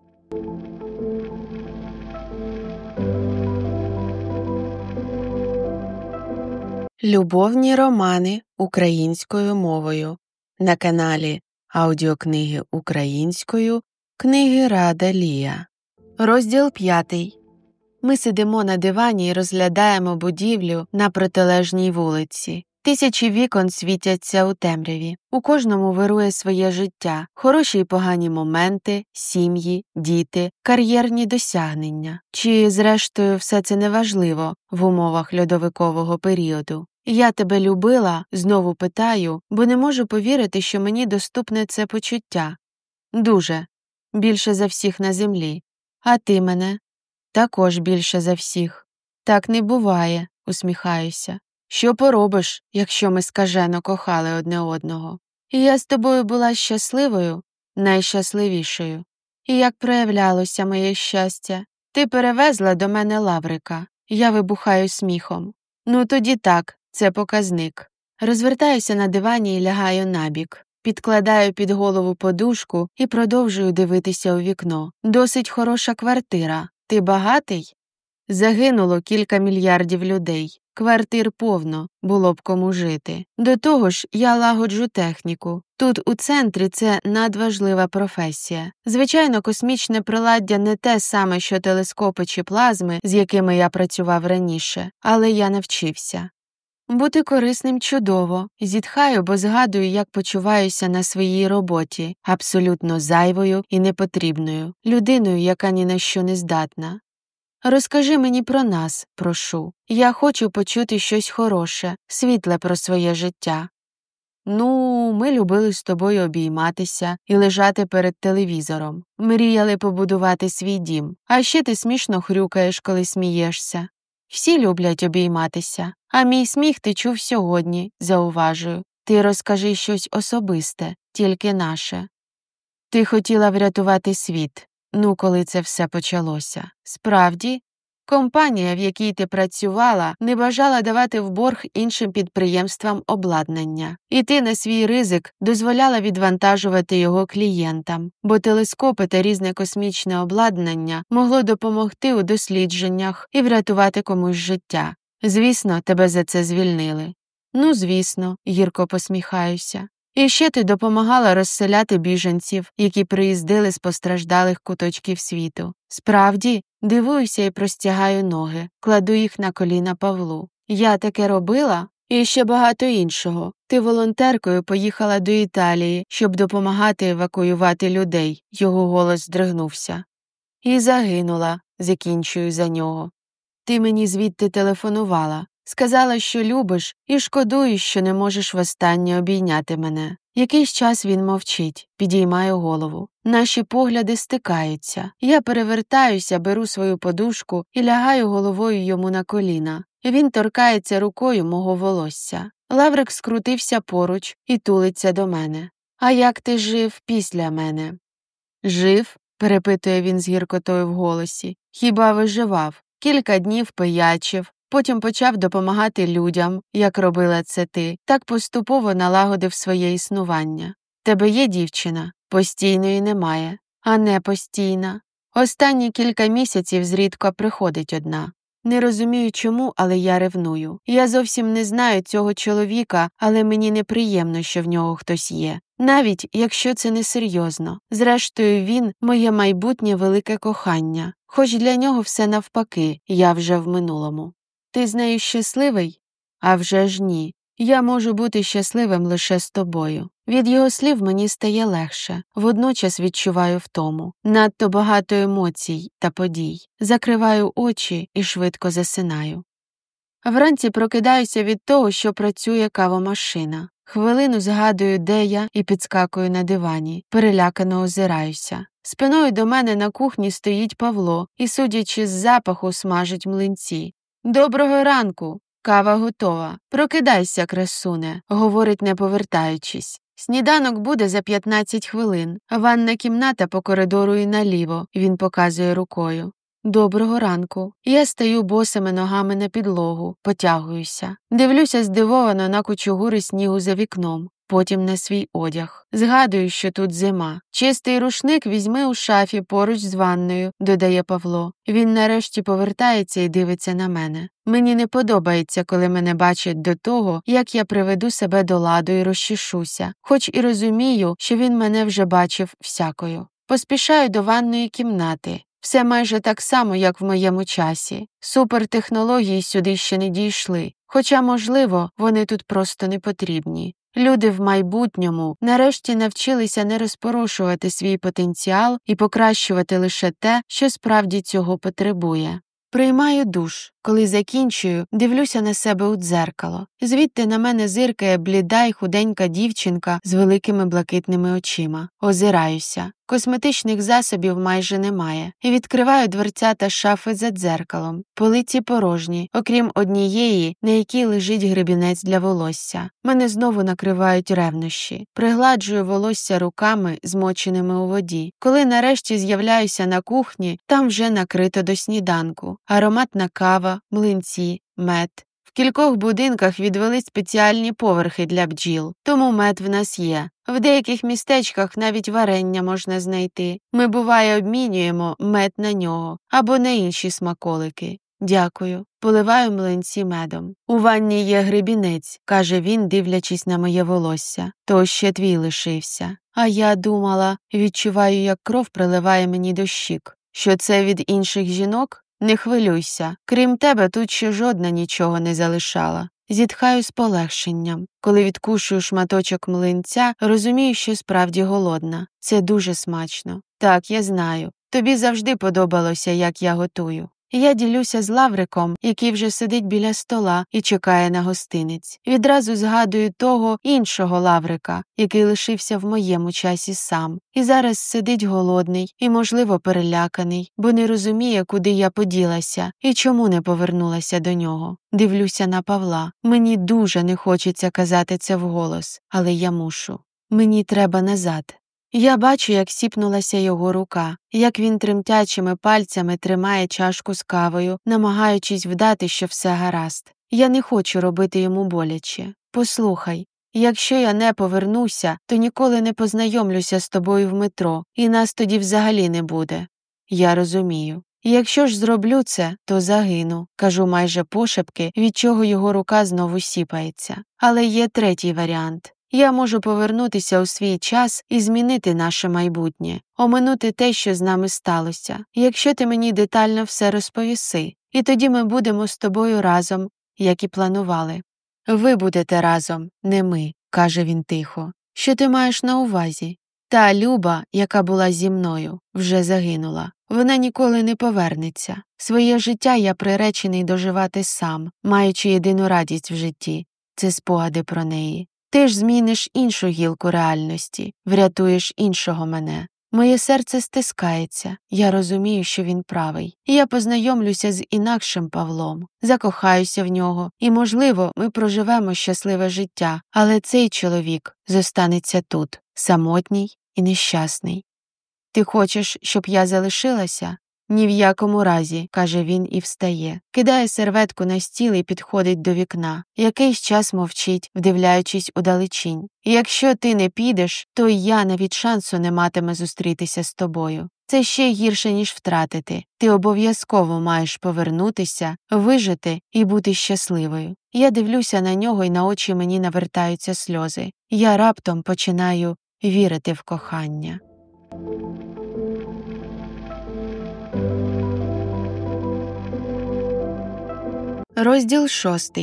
Любовні романи українською мовою на каналі Аудіокниги українською Книги Рада Лія. Розділ 5. Ми сидимо на дивані і розглядаємо будівлю на протилежній вулиці. Тисячі вікон світяться у темряві. У кожному вирує своє життя, хороші й погані моменти, сім'ї, діти, кар'єрні досягнення. Чи, зрештою, все це неважливо в умовах льодовикового періоду? Я тебе любила, знову питаю, бо не можу повірити, що мені доступне це почуття. Дуже. Більше за всіх на землі. А ти мене? Також більше за всіх. Так не буває, усміхаюся. Що поробиш, якщо ми скажено кохали одне одного? І я з тобою була щасливою, найщасливішою. І як проявлялося моє щастя? Ти перевезла до мене Лаврика. Я вибухаю сміхом. Ну тоді так, це показник. Розвертаюся на дивані і лягаю набік. Підкладаю під голову подушку і продовжую дивитися у вікно. Досить хороша квартира. Ти багатий? Загинуло кілька мільярдів людей. Квартир повно, було б кому жити. До того ж, я лагоджу техніку. Тут у центрі це надважлива професія. Звичайно, космічне приладдя не те саме, що телескопи чи плазми, з якими я працював раніше, але я навчився. Бути корисним чудово. Зітхаю, бо згадую, як почуваюся на своїй роботі, абсолютно зайвою і непотрібною, людиною, яка ні на що не здатна. Розкажи мені про нас, прошу. Я хочу почути щось хороше, світле про своє життя. Ну, ми любили з тобою обійматися і лежати перед телевізором. Мріяли побудувати свій дім. А ще ти смішно хрюкаєш, коли смієшся. Всі люблять обійматися. А мій сміх ти чув сьогодні, зауважую. Ти розкажи щось особисте, тільки наше. Ти хотіла врятувати світ. Ну, коли це все почалося? Справді? Компанія, в якій ти працювала, не бажала давати в борг іншим підприємствам обладнання, і ти на свій ризик дозволяла відвантажувати його клієнтам, бо телескопи та різне космічне обладнання могло допомогти у дослідженнях і врятувати комусь життя. Звісно, тебе за це звільнили. Ну, звісно, гірко посміхаюся. І ще ти допомагала розселяти біженців, які приїздили з постраждалих куточків світу. Справді, дивуюся і простягаю ноги, кладу їх на коліна Павлу. Я таке робила? І ще багато іншого. Ти волонтеркою поїхала до Італії, щоб допомагати евакуювати людей. Його голос здригнувся. І загинула, закінчую за нього. Ти мені звідти телефонувала. Сказала, що любиш, і шкодуєш, що не можеш востаннє обійняти мене. Якийсь час він мовчить, підіймаю голову. Наші погляди стикаються. Я перевертаюся, беру свою подушку і лягаю головою йому на коліна. Він торкається рукою мого волосся. Лаврик скрутився поруч і тулиться до мене. «А як ти жив після мене?» «Жив?» – перепитує він з гіркотою в голосі. «Хіба виживав? Кілька днів пиячив. Потім почав допомагати людям, як робила це ти, так поступово налагодив своє існування. Тебе є дівчина? Постійної немає. А не постійна. Останні кілька місяців зрідка приходить одна. Не розумію чому, але я ревную. Я зовсім не знаю цього чоловіка, але мені неприємно, що в нього хтось є. Навіть, якщо це несерйозно. Зрештою, він – моє майбутнє велике кохання. Хоч для нього все навпаки, я вже в минулому. Ти з нею щасливий? А вже ж ні. Я можу бути щасливим лише з тобою. Від його слів мені стає легше. Водночас відчуваю втому. Надто багато емоцій та подій. Закриваю очі і швидко засинаю. Вранці прокидаюся від того, що працює кавомашина. Хвилину згадую, де я, і підскакую на дивані. Перелякано озираюся. Спиною до мене на кухні стоїть Павло і, судячи з запаху, смажить млинці. «Доброго ранку! Кава готова. Прокидайся, красуне», – говорить, не повертаючись. «Сніданок буде за 15 хвилин. Ванна кімната по коридору і наліво», – він показує рукою. «Доброго ранку». Я стаю босими ногами на підлогу, потягуюся. Дивлюся здивовано на кучугури снігу за вікном. Потім на свій одяг. Згадую, що тут зима. «Чистий рушник візьми у шафі поруч з ванною», – додає Павло. Він нарешті повертається і дивиться на мене. Мені не подобається, коли мене бачать до того, як я приведу себе до ладу і розчешуся, хоч і розумію, що він мене вже бачив всякою. Поспішаю до ванної кімнати. Все майже так само, як в моєму часі. Супертехнології сюди ще не дійшли, хоча, можливо, вони тут просто не потрібні. Люди в майбутньому нарешті навчилися не розпорошувати свій потенціал і покращувати лише те, що справді цього потребує. Приймаю душ. Коли закінчую, дивлюся на себе у дзеркало. Звідти на мене зиркає бліда й худенька дівчинка з великими блакитними очима. Озираюся. Косметичних засобів майже немає. І відкриваю дверцята шафи за дзеркалом. Полиці порожні, окрім однієї, на якій лежить гребінець для волосся. Мене знову накривають ревнощі. Пригладжую волосся руками, змоченими у воді. Коли нарешті з'являюся на кухні, там вже накрито до сніданку. Ароматна кава, млинці, мед. В кількох будинках відвели спеціальні поверхи для бджіл, тому мед в нас є. В деяких містечках навіть варення можна знайти. Ми, буває, обмінюємо мед на нього або на інші смаколики. Дякую. Поливаю млинці медом. У ванні є гребінець, каже він, дивлячись на моє волосся. То ще твій лишився. А я думала, відчуваю, як кров приливає мені до щік. Що це від інших жінок? Не хвилюйся. Крім тебе, тут ще жодна нічого не залишала. Зітхаю з полегшенням. Коли відкушую шматочок млинця, розумію, що справді голодна. Це дуже смачно. Так, я знаю. Тобі завжди подобалося, як я готую. Я ділюся з Лавриком, який вже сидить біля стола і чекає на гостинець. Відразу згадую того іншого Лаврика, який лишився в моєму часі сам. І зараз сидить голодний і, можливо, переляканий, бо не розуміє, куди я поділася і чому не повернулася до нього. Дивлюся на Павла. Мені дуже не хочеться казати це вголос, але я мушу. Мені треба назад. Я бачу, як сіпнулася його рука, як він тремтячими пальцями тримає чашку з кавою, намагаючись вдати, що все гаразд. Я не хочу робити йому боляче. Послухай, якщо я не повернуся, то ніколи не познайомлюся з тобою в метро, і нас тоді взагалі не буде. Я розумію. Якщо ж зроблю це, то загину, кажу майже пошепки, від чого його рука знову сіпається. Але є третій варіант. Я можу повернутися у свій час і змінити наше майбутнє, оминути те, що з нами сталося, якщо ти мені детально все розповіси, і тоді ми будемо з тобою разом, як і планували. Ви будете разом, не ми, каже він тихо. Що ти маєш на увазі? Та Люба, яка була зі мною, вже загинула. Вона ніколи не повернеться. Своє життя я приречений доживати сам, маючи єдину радість в житті – це спогади про неї. Ти ж зміниш іншу гілку реальності, врятуєш іншого мене. Моє серце стискається, я розумію, що він правий. І я познайомлюся з інакшим Павлом, закохаюся в нього, і, можливо, ми проживемо щасливе життя, але цей чоловік зостанеться тут, самотній і нещасний. Ти хочеш, щоб я залишилася? Ні в якому разі, каже він і встає. Кидає серветку на стіл і підходить до вікна. Якийсь час мовчить, вдивляючись удалечінь. Якщо ти не підеш, то й я навіть шансу не матиме зустрітися з тобою. Це ще гірше, ніж втратити. Ти обов'язково маєш повернутися, вижити і бути щасливою. Я дивлюся на нього, і на очі мені навертаються сльози. Я раптом починаю вірити в кохання. Розділ 6.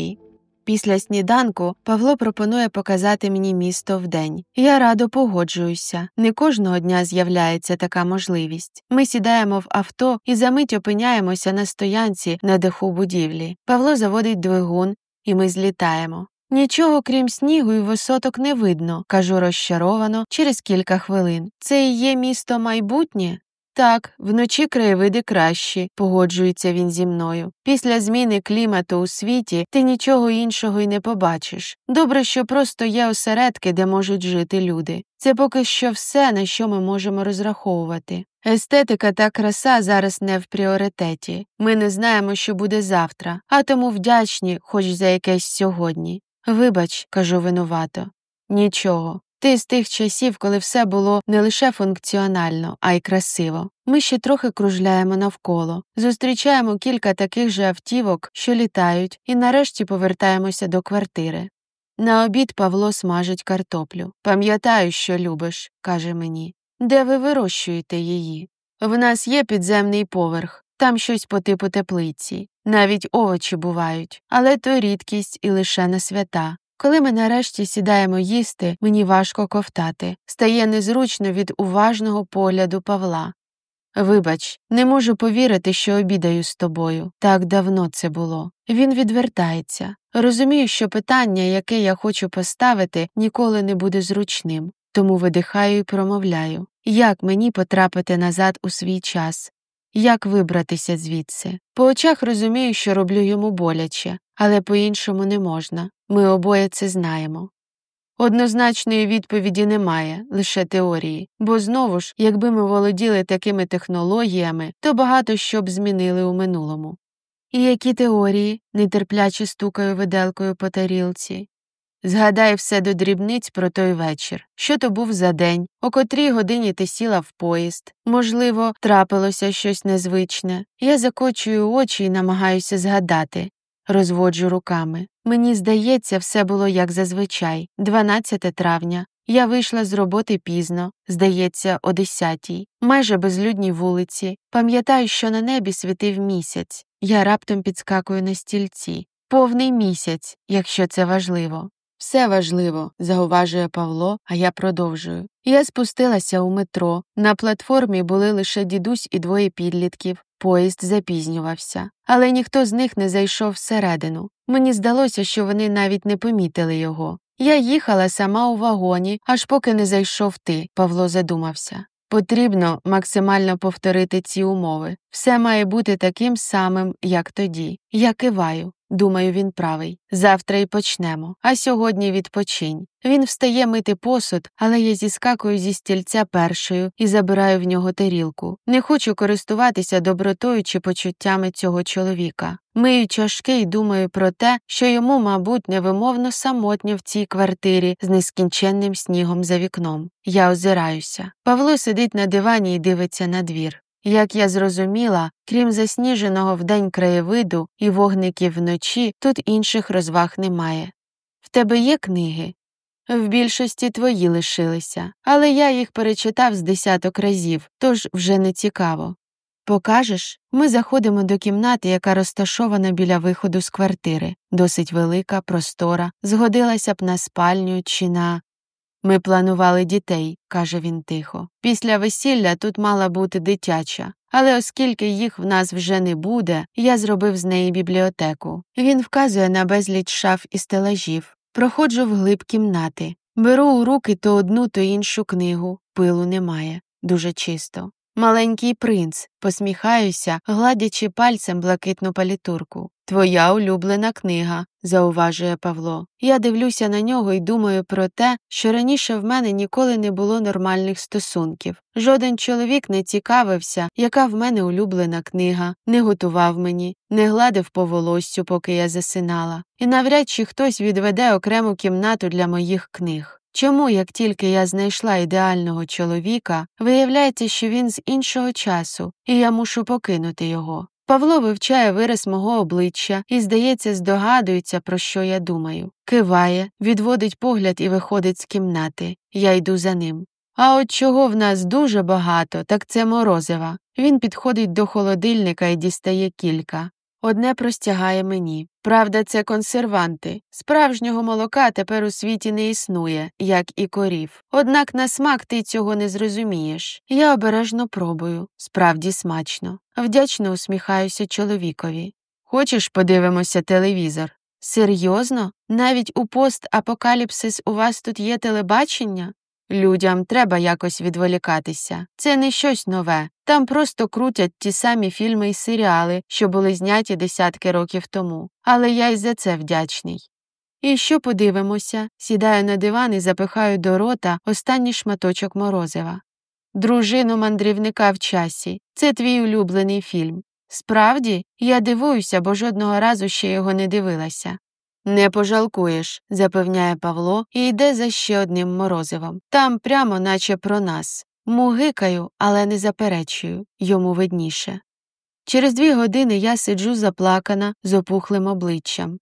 Після сніданку Павло пропонує показати мені місто вдень. Я радо погоджуюся. Не кожного дня з'являється така можливість. Ми сідаємо в авто і за мить опиняємося на стоянці на даху будівлі. Павло заводить двигун, і ми злітаємо. Нічого, крім снігу і висоток, не видно, кажу розчаровано через кілька хвилин. Це і є місто майбутнє? Так, вночі краєвиди кращі, погоджується він зі мною. Після зміни клімату у світі ти нічого іншого й не побачиш. Добре, що просто є осередки, де можуть жити люди. Це поки що все, на що ми можемо розраховувати. Естетика та краса зараз не в пріоритеті. Ми не знаємо, що буде завтра, а тому вдячні хоч за якесь сьогодні. Вибач, кажу винувато. Нічого. Ти з тих часів, коли все було не лише функціонально, а й красиво. Ми ще трохи кружляємо навколо, зустрічаємо кілька таких же автівок, що літають, і нарешті повертаємося до квартири. На обід Павло смажить картоплю. «Пам'ятаю, що любиш», – каже мені. «Де ви вирощуєте її?» «В нас є підземний поверх, там щось по типу теплиці. Навіть овочі бувають, але то рідкість і лише на свята». Коли ми нарешті сідаємо їсти, мені важко ковтати. Стає незручно від уважного погляду Павла. «Вибач, не можу повірити, що обідаю з тобою. Так давно це було». Він відвертається. Розумію, що питання, яке я хочу поставити, ніколи не буде зручним. Тому видихаю і промовляю. Як мені потрапити назад у свій час? Як вибратися звідси? По очах розумію, що роблю йому боляче, але по-іншому не можна. Ми обоє це знаємо. Однозначної відповіді немає, лише теорії. Бо знову ж, якби ми володіли такими технологіями, то багато що б змінили у минулому. І які теорії? Нетерпляче стукаю виделкою по тарілці. Згадай все до дрібниць про той вечір. Що то був за день, о котрій годині ти сіла в поїзд. Можливо, трапилося щось незвичне. Я закочую очі і намагаюся згадати. Розводжу руками. Мені здається, все було як зазвичай. 12 травня. Я вийшла з роботи пізно, здається, о 10-й. Майже безлюдній вулиці. Пам'ятаю, що на небі світив місяць. Я раптом підскакую на стільці. Повний місяць, якщо це важливо. «Все важливо», – зауважує Павло, а я продовжую. Я спустилася у метро. На платформі були лише дідусь і двоє підлітків. Поїзд запізнювався. Але ніхто з них не зайшов всередину. Мені здалося, що вони навіть не помітили його. Я їхала сама у вагоні, аж поки не зайшов ти, Павло задумався. Потрібно максимально повторити ці умови. Все має бути таким самим, як тоді. Я киваю. Думаю, він правий. Завтра й почнемо. А сьогодні відпочинь. Він встає мити посуд, але я зіскакую зі стільця першою і забираю в нього тарілку. Не хочу користуватися добротою чи почуттями цього чоловіка. Мию чашки й думаю про те, що йому, мабуть, невимовно самотньо в цій квартирі з нескінченним снігом за вікном. Я озираюся. Павло сидить на дивані і дивиться на двір. Як я зрозуміла, крім засніженого вдень краєвиду і вогників вночі, тут інших розваг немає. В тебе є книги? В більшості твої лишилися, але я їх перечитав з десяток разів, тож вже не цікаво. Покажеш? Ми заходимо до кімнати, яка розташована біля виходу з квартири. Досить велика, простора, згодилася б на спальню чи на… Ми планували дітей, каже він тихо. Після весілля тут мала бути дитяча, але оскільки їх в нас вже не буде, я зробив з неї бібліотеку. Він вказує на безліч шаф і стелажів. Проходжу вглиб кімнати. Беру у руки то одну, то іншу книгу. Пилу немає. Дуже чисто. «Маленький принц», посміхаюся, гладячи пальцем блакитну палітурку. «Твоя улюблена книга», зауважує Павло. Я дивлюся на нього і думаю про те, що раніше в мене ніколи не було нормальних стосунків. Жоден чоловік не цікавився, яка в мене улюблена книга, не готував мені, не гладив по волоссю, поки я засинала. І навряд чи хтось відведе окрему кімнату для моїх книг. Чому, як тільки я знайшла ідеального чоловіка, виявляється, що він з іншого часу, і я мушу покинути його? Павло вивчає вираз мого обличчя і, здається, здогадується, про що я думаю. Киває, відводить погляд і виходить з кімнати. Я йду за ним. А от чого в нас дуже багато, так це морозива. Він підходить до холодильника і дістає кілька. Одне простягає мені. Правда, це консерванти. Справжнього молока тепер у світі не існує, як і корів. Однак на смак ти цього не зрозумієш. Я обережно пробую. Справді смачно. Вдячно усміхаюся чоловікові. Хочеш, подивимося телевізор? Серйозно? Навіть у постапокаліпсис у вас тут є телебачення? Людям треба якось відволікатися. Це не щось нове. Там просто крутять ті самі фільми і серіали, що були зняті десятки років тому. Але я й за це вдячний. І що подивимося? Сідаю на диван і запихаю до рота останній шматочок морозива. «Дружину мандрівника в часі» – це твій улюблений фільм. Справді? Я дивуюся, бо жодного разу ще його не дивилася. «Не пожалкуєш», – запевняє Павло і йде за ще одним морозивом. Там прямо наче про нас. Мугикаю, але не заперечую, йому видніше. Через 2 години я сиджу заплакана, з опухлим обличчям.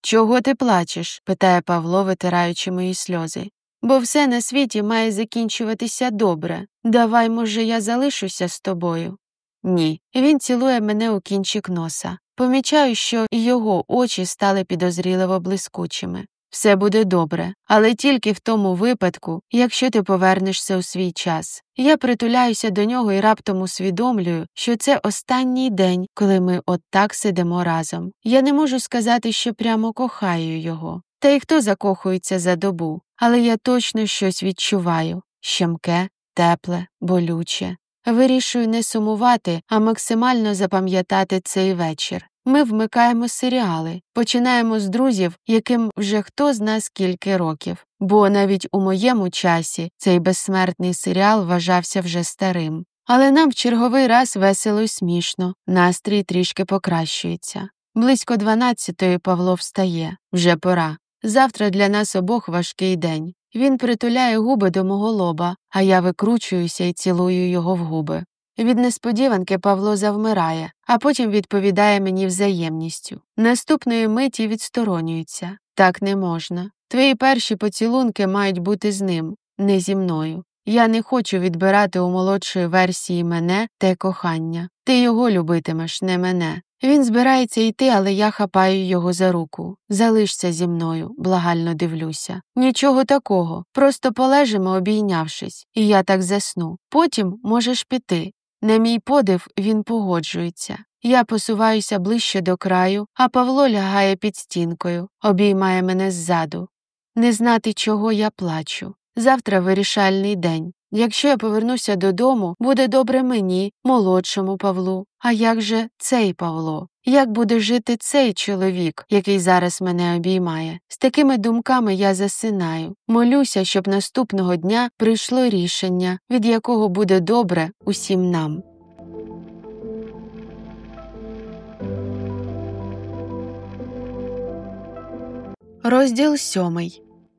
«Чого ти плачеш?» – питає Павло, витираючи мої сльози. «Бо все на світі має закінчуватися добре. Давай, може, я залишуся з тобою?» «Ні». Він цілує мене у кінчик носа. Помічаю, що і його очі стали підозріливо блискучими. «Все буде добре, але тільки в тому випадку, якщо ти повернешся у свій час». Я притуляюся до нього і раптом усвідомлюю, що це останній день, коли ми от так сидимо разом. Я не можу сказати, що прямо кохаю його. Та й хто закохується за добу? Але я точно щось відчуваю. Щемке, тепле, болюче. Вирішую не сумувати, а максимально запам'ятати цей вечір. Ми вмикаємо серіали, починаємо з друзів, яким вже хто з нас кілька років. Бо навіть у моєму часі цей безсмертний серіал вважався вже старим. Але нам в черговий раз весело й смішно, настрій трішки покращується. Близько 12-ї Павло встає. Вже пора. Завтра для нас обох важкий день. Він притуляє губи до мого лоба, а я викручуюся і цілую його в губи. Від несподіванки Павло завмирає, а потім відповідає мені взаємністю. Наступної миті відсторонюється. Так не можна. Твої перші поцілунки мають бути з ним, не зі мною. Я не хочу відбирати у молодшої версії мене те кохання. Ти його любитимеш, не мене. Він збирається йти, але я хапаю його за руку. «Залишся зі мною», благально дивлюся. «Нічого такого, просто полежимо, обійнявшись, і я так засну. Потім можеш піти». На мій подив він погоджується. Я посуваюся ближче до краю, а Павло лягає під стінкою, обіймає мене ззаду. Не знати, чого я плачу. Завтра вирішальний день. Якщо я повернуся додому, буде добре мені, молодшому Павлу. А як же цей Павло? Як буде жити цей чоловік, який зараз мене обіймає? З такими думками я засинаю. Молюся, щоб наступного дня прийшло рішення, від якого буде добре усім нам. Розділ 7.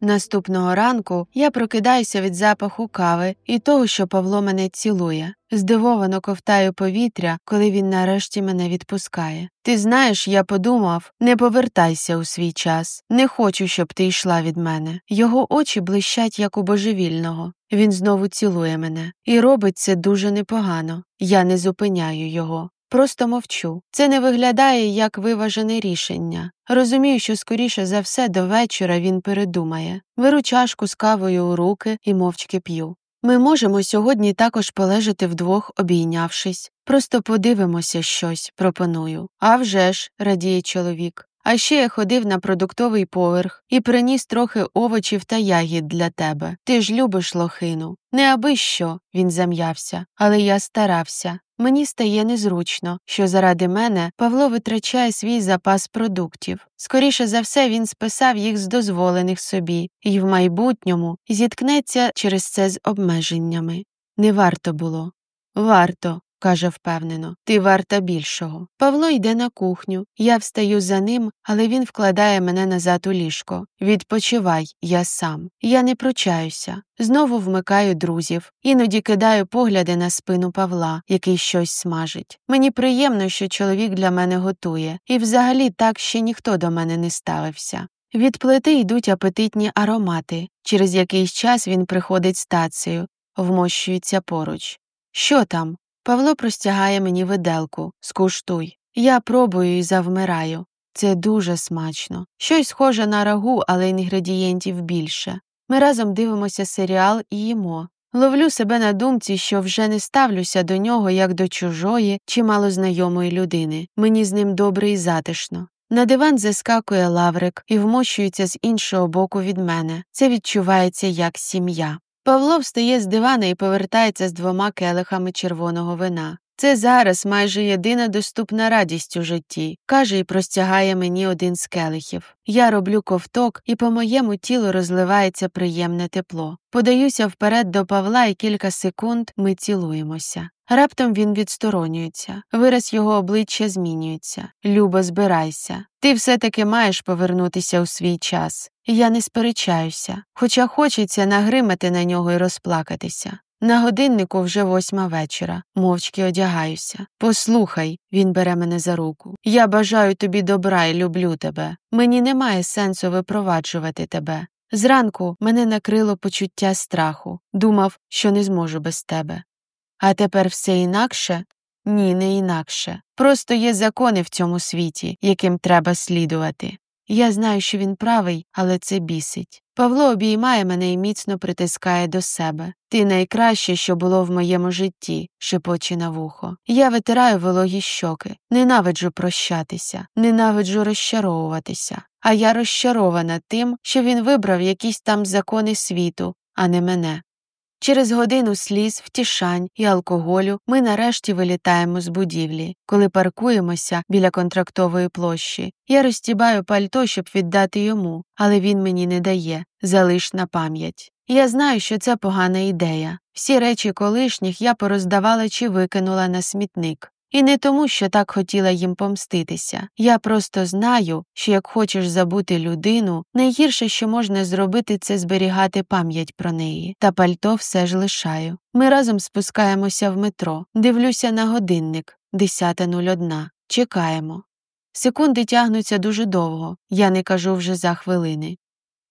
Наступного ранку я прокидаюся від запаху кави і того, що Павло мене цілує. Здивовано ковтаю повітря, коли він нарешті мене відпускає. Ти знаєш, я подумав, не повертайся у свій час. Не хочу, щоб ти йшла від мене. Його очі блищать, як у божевільного. Він знову цілує мене. І робить це дуже непогано. Я не зупиняю його. Просто мовчу. Це не виглядає як виважене рішення. Розумію, що скоріше за все до вечора він передумає. Беру чашку з кавою у руки і мовчки п'ю. Ми можемо сьогодні також полежати вдвох, обійнявшись. Просто подивимося щось, пропоную. А вже ж, радіє чоловік. А ще я ходив на продуктовий поверх і приніс трохи овочів та ягід для тебе. Ти ж любиш лохину. Не аби що, він зам'явся, але я старався. Мені стає незручно, що заради мене Павло витрачає свій запас продуктів. Скоріше за все, він списав їх з дозволених собі і в майбутньому зіткнеться через це з обмеженнями. Не варто було. Варто, каже впевнено. Ти варта більшого. Павло йде на кухню. Я встаю за ним, але він вкладає мене назад у ліжко. Відпочивай, я сам. Я не пручаюся. Знову вмикаю друзів. Іноді кидаю погляди на спину Павла, який щось смажить. Мені приємно, що чоловік для мене готує. І взагалі так ще ніхто до мене не ставився. Від плити йдуть апетитні аромати. Через якийсь час він приходить з тацею, вмощується поруч. Що там? Павло простягає мені виделку. Скуштуй. Я пробую і завмираю. Це дуже смачно. Щось схоже на рагу, але інгредієнтів більше. Ми разом дивимося серіал і їмо. Ловлю себе на думці, що вже не ставлюся до нього як до чужої чи малознайомої людини. Мені з ним добре і затишно. На диван заскакує Лаврик і вмощується з іншого боку від мене. Це відчувається як сім'я. Павло встає з дивана і повертається з 2 келихами червоного вина. Це зараз майже єдина доступна радість у житті, каже і простягає мені один з келихів. Я роблю ковток, і по моєму тілу розливається приємне тепло. Подаюся вперед до Павла, і кілька секунд ми цілуємося. Раптом він відсторонюється. Вираз його обличчя змінюється. Любо, збирайся. Ти все-таки маєш повернутися у свій час. Я не сперечаюся, хоча хочеться нагримати на нього і розплакатися. На годиннику вже 8 вечора. Мовчки одягаюся. Послухай, він бере мене за руку. Я бажаю тобі добра і люблю тебе. Мені немає сенсу випроваджувати тебе. Зранку мене накрило почуття страху. Думав, що не зможу без тебе. А тепер все інакше? Ні, не інакше. Просто є закони в цьому світі, яким треба слідувати. Я знаю, що він правий, але це бісить. Павло обіймає мене і міцно притискає до себе. Ти найкраще, що було в моєму житті, шепоче на вухо. Я витираю вологі щоки. Ненавиджу прощатися, ненавиджу розчаровуватися. А я розчарована тим, що він вибрав якісь там закони світу, а не мене. Через годину сліз, втішань і алкоголю ми нарешті вилітаємо з будівлі. Коли паркуємося біля контрактової площі, я розтібаю пальто, щоб віддати йому, але він мені не дає. Залиш на пам'ять. Я знаю, що це погана ідея. Всі речі колишніх я пороздавала чи викинула на смітник. І не тому, що так хотіла їм помститися. Я просто знаю, що як хочеш забути людину, найгірше, що можна зробити, це зберігати пам'ять про неї. Та пальто все ж лишаю. Ми разом спускаємося в метро. Дивлюся на годинник. 10:01. Чекаємо. Секунди тягнуться дуже довго. Я не кажу вже за хвилини.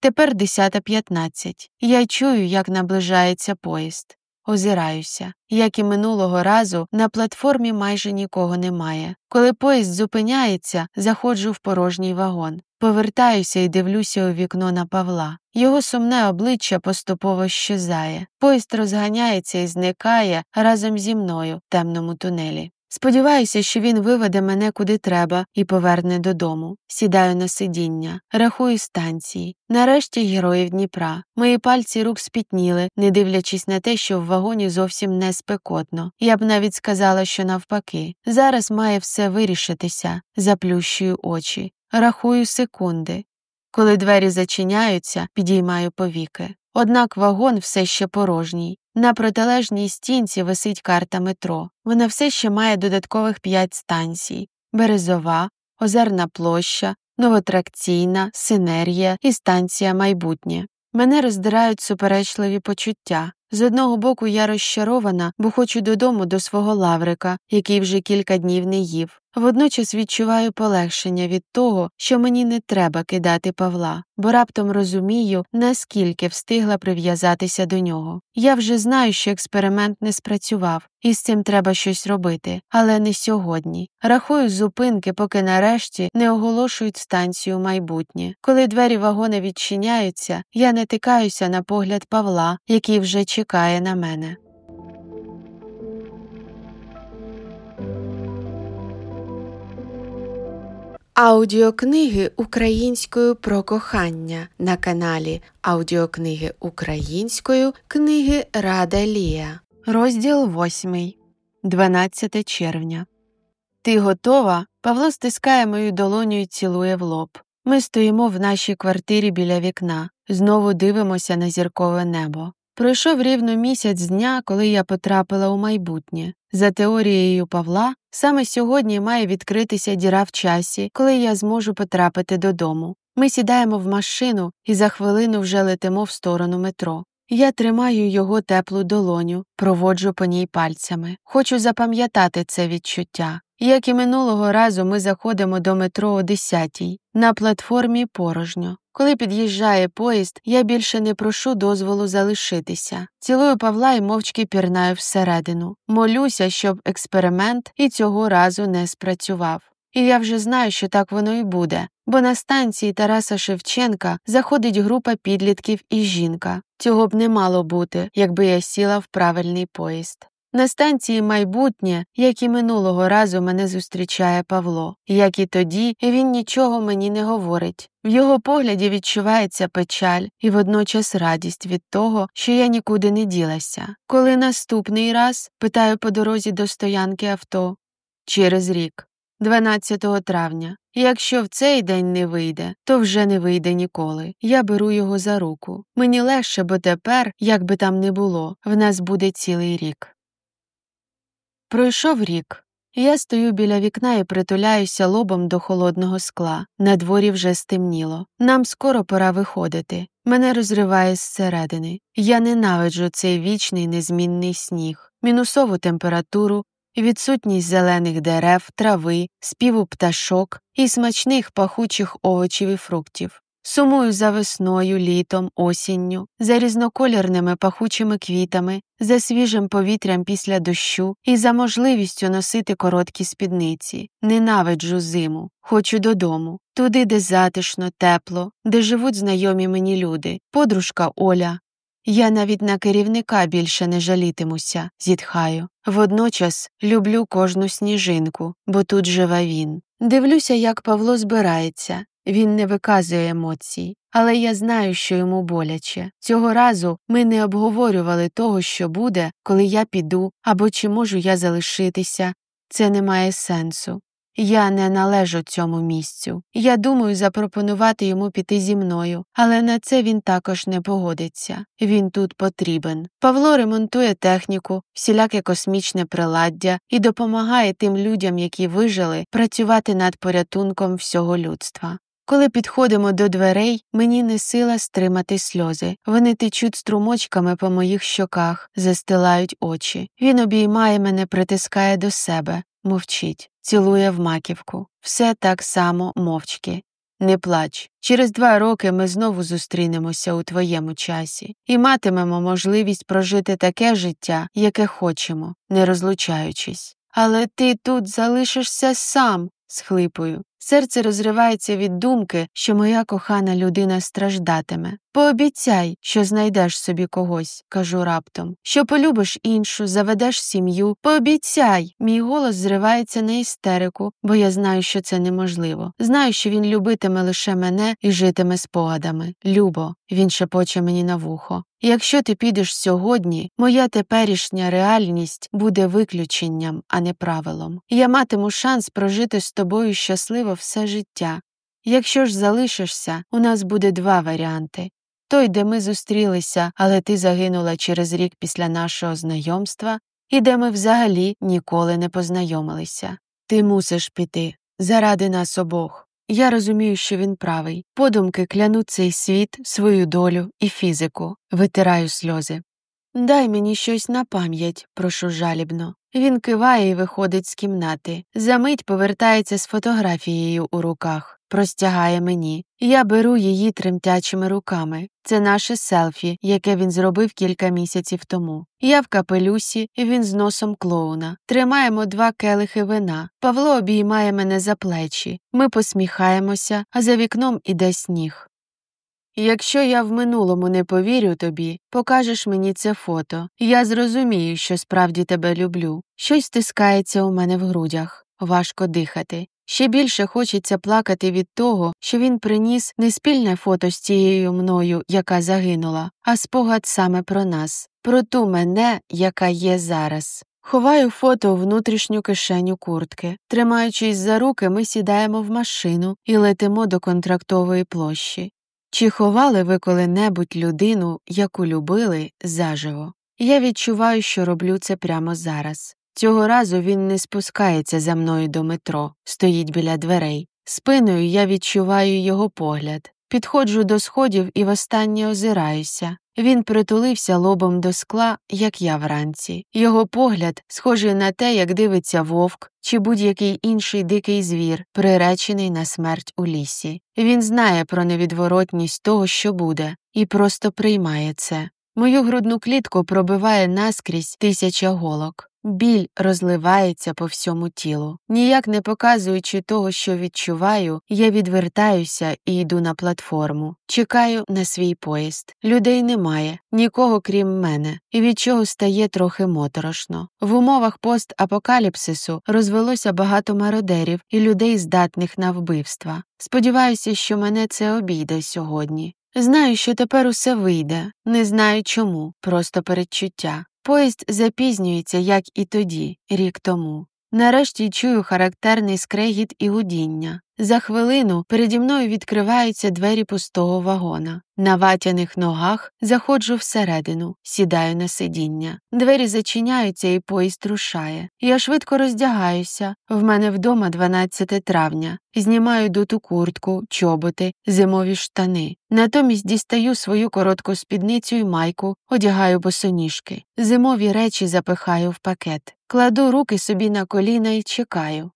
Тепер 10:15. Я чую, як наближається поїзд. Озираюся. Як і минулого разу, на платформі майже нікого немає. Коли поїзд зупиняється, заходжу в порожній вагон. Повертаюся і дивлюся у вікно на Павла. Його сумне обличчя поступово щезає. Поїзд розганяється і зникає разом зі мною в темному тунелі. Сподіваюся, що він виведе мене куди треба і поверне додому. Сідаю на сидіння, рахую станції. Нарешті героїв Дніпра. Мої пальці рук спітніли, не дивлячись на те, що в вагоні зовсім не спекотно. Я б навіть сказала, що навпаки. Зараз має все вирішитися. Заплющую очі. Рахую секунди. Коли двері зачиняються, підіймаю повіки. Однак вагон все ще порожній. На протилежній стінці висить карта метро. Вона все ще має додаткових 5 станцій. Березова, Озерна площа, Новотракційна, Синергія і станція Майбутнє. Мене роздирають суперечливі почуття. З одного боку я розчарована, бо хочу додому до свого Лаврика, який вже кілька днів не їв. Водночас відчуваю полегшення від того, що мені не треба кидати Павла, бо раптом розумію, наскільки встигла прив'язатися до нього. Я вже знаю, що експеримент не спрацював, і з цим треба щось робити, але не сьогодні. Рахую зупинки, поки нарешті не оголошують станцію Майбутнє. Коли двері вагона відчиняються, я натикаюся на погляд Павла, який вже чекає на мене. Аудіокниги українською про кохання на каналі Аудіокниги українською книги Рада Лія. Розділ 8. 12 червня. Ти готова? Павло стискає мою долоню і цілує в лоб. Ми стоїмо в нашій квартирі біля вікна, знову дивимося на зіркове небо. Пройшов рівно місяць з дня, коли я потрапила у майбутнє. За теорією Павла, саме сьогодні має відкритися діра в часі, коли я зможу потрапити додому. Ми сідаємо в машину і за хвилину вже летимо в сторону метро. Я тримаю його теплу долоню, проводжу по ній пальцями. Хочу запам'ятати це відчуття. Як і минулого разу, ми заходимо до метро о 10-й. На платформі порожньо. Коли під'їжджає поїзд, я більше не прошу дозволу залишитися. Цілую Павла і мовчки пірнаю всередину. Молюся, щоб експеримент і цього разу не спрацював. І я вже знаю, що так воно і буде, бо на станції Тараса Шевченка заходить група підлітків і жінка. Цього б не мало бути, якби я сіла в правильний поїзд. На станції Майбутнє, як і минулого разу, мене зустрічає Павло. Як і тоді, він нічого мені не говорить. В його погляді відчувається печаль і водночас радість від того, що я нікуди не ділася. Коли наступний раз, питаю по дорозі до стоянки авто. Через рік. 12 травня. Якщо в цей день не вийде, то вже не вийде ніколи. Я беру його за руку. Мені легше, бо тепер, як би там не було, в нас буде цілий рік. Пройшов рік. Я стою біля вікна і притуляюся лобом до холодного скла. На дворі вже стемніло. Нам скоро пора виходити. Мене розриває зсередини. Я ненавиджу цей вічний незмінний сніг, мінусову температуру, відсутність зелених дерев, трави, співу пташок і смачних пахучих овочів і фруктів. Сумую за весною, літом, осінню, за різнокольорними пахучими квітами, за свіжим повітрям після дощу і за можливістю носити короткі спідниці. Ненавиджу зиму. Хочу додому. Туди, де затишно, тепло, де живуть знайомі мені люди. Подружка Оля. Я навіть на керівника більше не жалітимуся, зітхаю. Водночас люблю кожну сніжинку, бо тут живе він. Дивлюся, як Павло збирається. Він не виказує емоцій, але я знаю, що йому боляче. Цього разу ми не обговорювали того, що буде, коли я піду, або чи можу я залишитися. Це не має сенсу. Я не належу цьому місцю. Я думаю запропонувати йому піти зі мною, але на це він також не погодиться. Він тут потрібен. Павло ремонтує техніку, всіляке космічне приладдя і допомагає тим людям, які вижили, працювати над порятунком всього людства. Коли підходимо до дверей, мені не сила стримати сльози. Вони течуть струмочками по моїх щоках, застилають очі. Він обіймає мене, притискає до себе, мовчить, цілує в маківку. Все так само мовчки. Не плач. Через 2 роки ми знову зустрінемося у твоєму часі і матимемо можливість прожити таке життя, яке хочемо, не розлучаючись. Але ти тут залишишся сам, схлипую. Серце розривається від думки, що моя кохана людина страждатиме. Пообіцяй, що знайдеш собі когось, кажу раптом, що полюбиш іншу, заведеш сім'ю. Пообіцяй! Мій голос зривається на істерику, бо я знаю, що це неможливо. Знаю, що він любитиме лише мене і житиме спогадами. Любо, він шепоче мені на вухо. Якщо ти підеш сьогодні, моя теперішня реальність буде виключенням, а не правилом. Я матиму шанс прожити з тобою щасливо все життя. Якщо ж залишишся, у нас буде два варіанти. Той, де ми зустрілися, але ти загинула через рік після нашого знайомства, і де ми взагалі ніколи не познайомилися. Ти мусиш піти. Заради нас обох. Я розумію, що він правий. Подумки кляну цей світ, свою долю і фізику. Витираю сльози. Дай мені щось на пам'ять, прошу жалібно. Він киває і виходить з кімнати. Замить повертається з фотографією у руках. Простягає мені. Я беру її тремтячими руками. Це наше селфі, яке він зробив кілька місяців тому. Я в капелюсі, і він з носом клоуна. Тримаємо 2 келихи вина. Павло обіймає мене за плечі. Ми посміхаємося, а за вікном іде сніг. Якщо я в минулому не повірю тобі, покажеш мені це фото. Я зрозумію, що справді тебе люблю. Щось стискається у мене в грудях. Важко дихати. Ще більше хочеться плакати від того, що він приніс не спільне фото з тією мною, яка загинула, а спогад саме про нас, про ту мене, яка є зараз. Ховаю фото у внутрішню кишеню куртки. Тримаючись за руки, ми сідаємо в машину і летимо до Контрактової площі. Чи ховали ви коли-небудь людину, яку любили, заживо? Я відчуваю, що роблю це прямо зараз. Цього разу він не спускається за мною до метро, стоїть біля дверей. Спиною я відчуваю його погляд. Підходжу до сходів і востаннє озираюся. Він притулився лобом до скла, як я вранці. Його погляд схожий на те, як дивиться вовк чи будь-який інший дикий звір, приречений на смерть у лісі. Він знає про невідворотність того, що буде, і просто приймає це. Мою грудну клітку пробиває наскрізь 1000 голок. Біль розливається по всьому тілу. Ніяк не показуючи того, що відчуваю, я відвертаюся і йду на платформу. Чекаю на свій поїзд. Людей немає, нікого крім мене, і від чого стає трохи моторошно. В умовах постапокаліпсису розвелося багато мародерів і людей, здатних на вбивства. Сподіваюся, що мене це обійде сьогодні. Знаю, що тепер усе вийде. Не знаю чому, просто передчуття. Поїзд запізнюється, як і тоді, рік тому. Нарешті чую характерний скрегіт і гудіння. За хвилину переді мною відкриваються двері пустого вагона. На ватяних ногах заходжу всередину, сідаю на сидіння. Двері зачиняються і поїзд рушає. Я швидко роздягаюся. В мене вдома 12 травня. Знімаю дуту куртку, чоботи, зимові штани. Натомість дістаю свою коротку спідницю і майку, одягаю босоніжки. Зимові речі запихаю в пакет. Кладу руки собі на коліна і чекаю.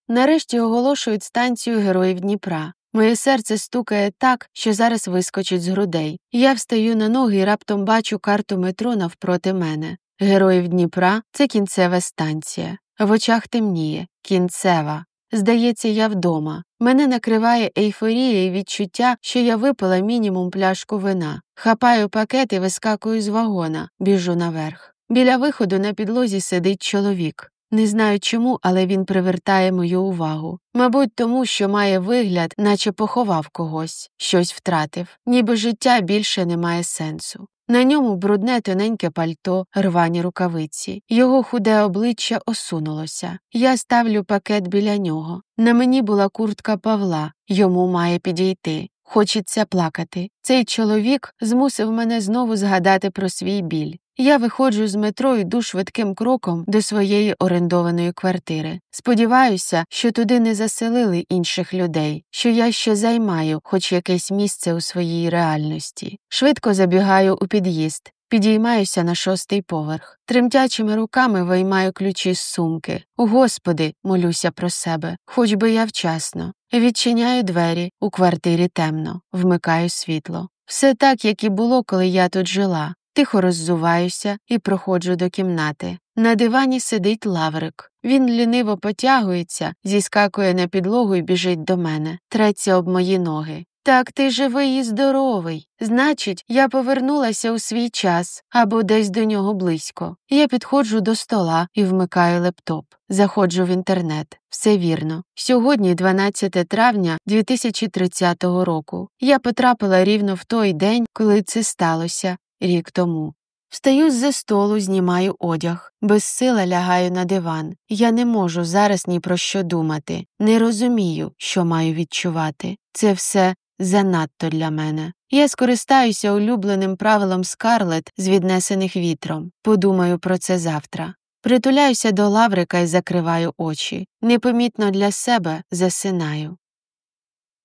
Нарешті оголошують станцію Героїв Дніпра. Моє серце стукає так, що зараз вискочить з грудей. Я встаю на ноги і раптом бачу карту метро навпроти мене. Героїв Дніпра – це кінцева станція. В очах темніє. Кінцева. Здається, я вдома. Мене накриває ейфорія і відчуття, що я випила мінімум пляшку вина. Хапаю пакет і вискакую з вагона. Біжу наверх. Біля виходу на підлозі сидить чоловік. Не знаю чому, але він привертає мою увагу. Мабуть, тому, що має вигляд, наче поховав когось, щось втратив, ніби життя більше не має сенсу. На ньому брудне тоненьке пальто, рвані рукавиці. Його худе обличчя осунулося. Я ставлю пакет біля нього. На мені була куртка Павла, йому має підійти. Хочеться плакати. Цей чоловік змусив мене знову згадати про свій біль. Я виходжу з метро і йду швидким кроком до своєї орендованої квартири. Сподіваюся, що туди не заселили інших людей, що я ще займаю хоч якесь місце у своїй реальності. Швидко забігаю у під'їзд. Підіймаюся на 6-й поверх. Тремтячими руками виймаю ключі з сумки. Господи, молюся про себе, хоч би я вчасно. Відчиняю двері, у квартирі темно, вмикаю світло. Все так, як і було, коли я тут жила. Тихо роззуваюся і проходжу до кімнати. На дивані сидить Лаврик. Він ліниво потягується, зіскакує на підлогу і біжить до мене. Треться об мої ноги. Так ти живий і здоровий. Значить, я повернулася у свій час, або десь до нього близько. Я підходжу до стола і вмикаю лептоп. Заходжу в інтернет. Все вірно. Сьогодні 12 травня 2030 року. Я потрапила рівно в той день, коли це сталося, рік тому. Встаю з-за столу, знімаю одяг. Безсила лягаю на диван. Я не можу зараз ні про що думати. Не розумію, що маю відчувати. Це все занадто для мене. Я скористаюся улюбленим правилом Скарлетт з віднесених вітром. Подумаю про це завтра. Притуляюся до лаврика і закриваю очі. Непомітно для себе засинаю.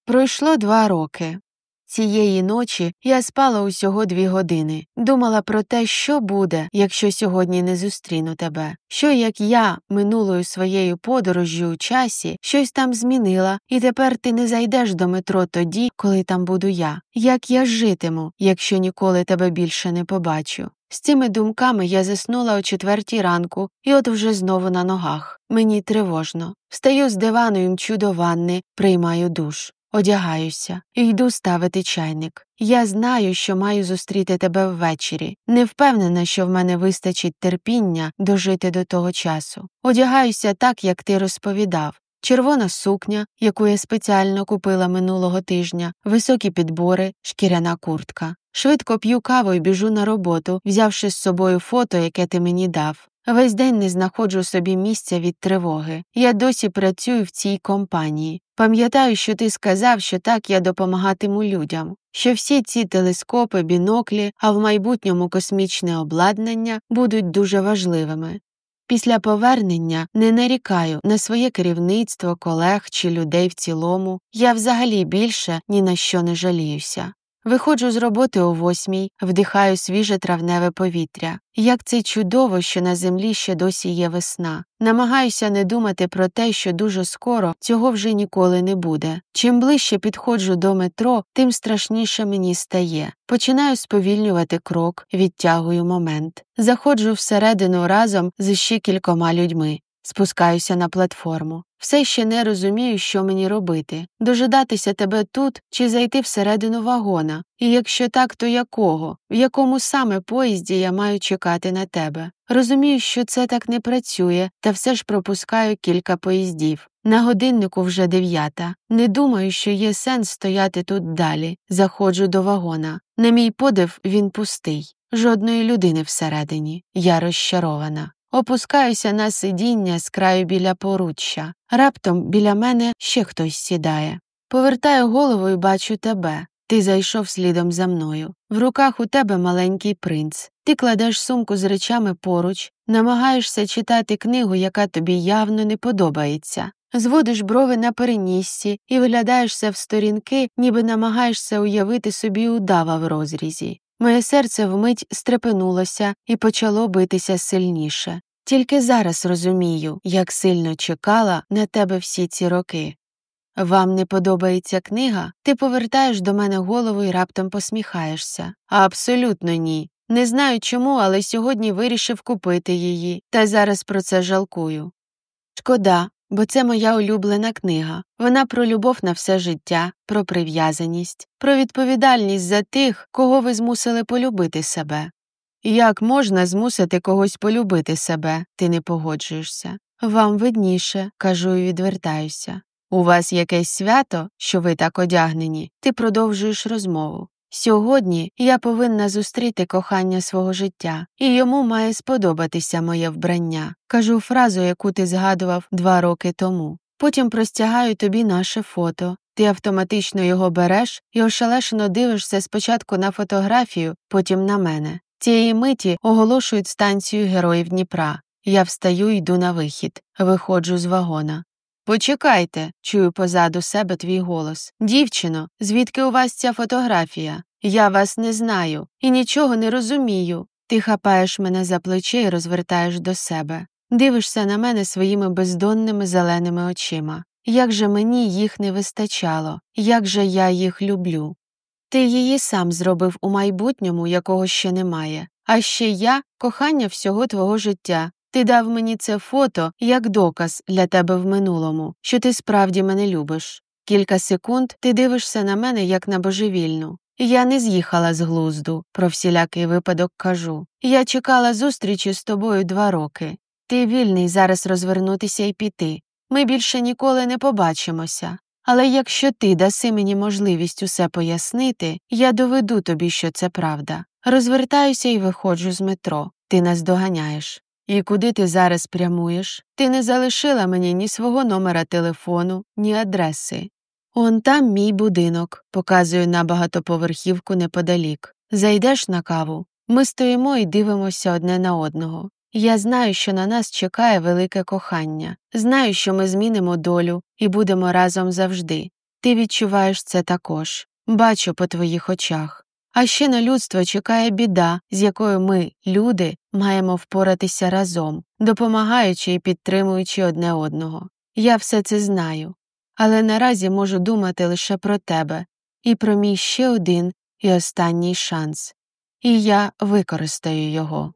Пройшло 2 роки. Цієї ночі я спала усього 2 години. Думала про те, що буде, якщо сьогодні не зустріну тебе. Що, як я, минулою своєю подорожжю у часі, щось там змінила, і тепер ти не зайдеш до метро тоді, коли там буду я. Як я житиму, якщо ніколи тебе більше не побачу? З цими думками я заснула о 4 ранку, і от вже знову на ногах. Мені тривожно. Встаю з дивану і мчу до ванни, приймаю душ. Одягаюся і йду ставити чайник. Я знаю, що маю зустріти тебе ввечері. Не впевнена, що в мене вистачить терпіння дожити до того часу. Одягаюся так, як ти розповідав. Червона сукня, яку я спеціально купила минулого тижня, високі підбори, шкіряна куртка. Швидко п'ю каву і біжу на роботу, взявши з собою фото, яке ти мені дав. Весь день не знаходжу собі місця від тривоги. Я досі працюю в цій компанії. Пам'ятаю, що ти сказав, що так я допомагатиму людям, що всі ці телескопи, біноклі, а в майбутньому космічне обладнання будуть дуже важливими. Після повернення не нарікаю на своє керівництво, колег чи людей в цілому. Я взагалі більше ні на що не жаліюся. Виходжу з роботи о 8, вдихаю свіже травневе повітря. Як це чудово, що на землі ще досі є весна. Намагаюся не думати про те, що дуже скоро цього вже ніколи не буде. Чим ближче підходжу до метро, тим страшніше мені стає. Починаю сповільнювати крок, відтягую момент. Заходжу всередину разом з ще кількома людьми. Спускаюся на платформу. Все ще не розумію, що мені робити. Дожидатися тебе тут чи зайти всередину вагона? І якщо так, то якого? В якому саме поїзді я маю чекати на тебе? Розумію, що це так не працює, та все ж пропускаю кілька поїздів. На годиннику вже 9. Не думаю, що є сенс стояти тут далі. Заходжу до вагона. На мій подив він пустий. Жодної людини всередині. Я розчарована. Опускаюся на сидіння з краю біля поруччя. Раптом біля мене ще хтось сідає. Повертаю голову і бачу тебе. Ти зайшов слідом за мною. В руках у тебе маленький принц. Ти кладеш сумку з речами поруч, намагаєшся читати книгу, яка тобі явно не подобається. Зводиш брови на переніссі і виглядаєшся в сторінки, ніби намагаєшся уявити собі удава в розрізі. Моє серце вмить стрепенулося і почало битися сильніше. Тільки зараз розумію, як сильно чекала на тебе всі ці роки. Вам не подобається книга? Ти повертаєш до мене голову і раптом посміхаєшся. Абсолютно ні. Не знаю чому, але сьогодні вирішив купити її, та зараз про це жалкую. Шкода, бо це моя улюблена книга. Вона про любов на все життя, про прив'язаність, про відповідальність за тих, кого ви змусили полюбити себе. Як можна змусити когось полюбити себе? Ти не погоджуєшся. Вам видніше, кажу і відвертаюся. У вас якесь свято, що ви так одягнені? Ти продовжуєш розмову. Сьогодні я повинна зустріти кохання свого життя, і йому має сподобатися моє вбрання. Кажу фразу, яку ти згадував 2 роки тому. Потім простягаю тобі наше фото. Ти автоматично його береш і ошелешено дивишся спочатку на фотографію, потім на мене. Цієї миті оголошують станцію Героїв Дніпра. Я встаю і йду на вихід. Виходжу з вагона. «Почекайте», – чую позаду себе твій голос. «Дівчино, звідки у вас ця фотографія? Я вас не знаю і нічого не розумію». Ти хапаєш мене за плече і розвертаєш до себе. Дивишся на мене своїми бездонними зеленими очима. Як же мені їх не вистачало, як же я їх люблю. Ти її сам зробив у майбутньому, якого ще немає. А ще я – кохання всього твого життя. Ти дав мені це фото як доказ для тебе в минулому, що ти справді мене любиш. Кілька секунд ти дивишся на мене, як на божевільну. Я не з'їхала з глузду, про всілякий випадок кажу. Я чекала зустрічі з тобою 2 роки. Ти вільний зараз розвернутися і піти. Ми більше ніколи не побачимося. Але якщо ти даси мені можливість усе пояснити, я доведу тобі, що це правда. Розвертаюся і виходжу з метро. Ти нас доганяєш. І куди ти зараз прямуєш? Ти не залишила мені ні свого номера телефону, ні адреси. Он там мій будинок, показую на багатоповерхівку неподалік. Зайдеш на каву? Ми стоїмо і дивимося одне на одного. Я знаю, що на нас чекає велике кохання. Знаю, що ми змінимо долю і будемо разом завжди. Ти відчуваєш це також. Бачу по твоїх очах. А ще на людство чекає біда, з якою ми, люди, маємо впоратися разом, допомагаючи і підтримуючи одне одного. Я все це знаю. Але наразі можу думати лише про тебе і про мій ще один і останній шанс. І я використаю його.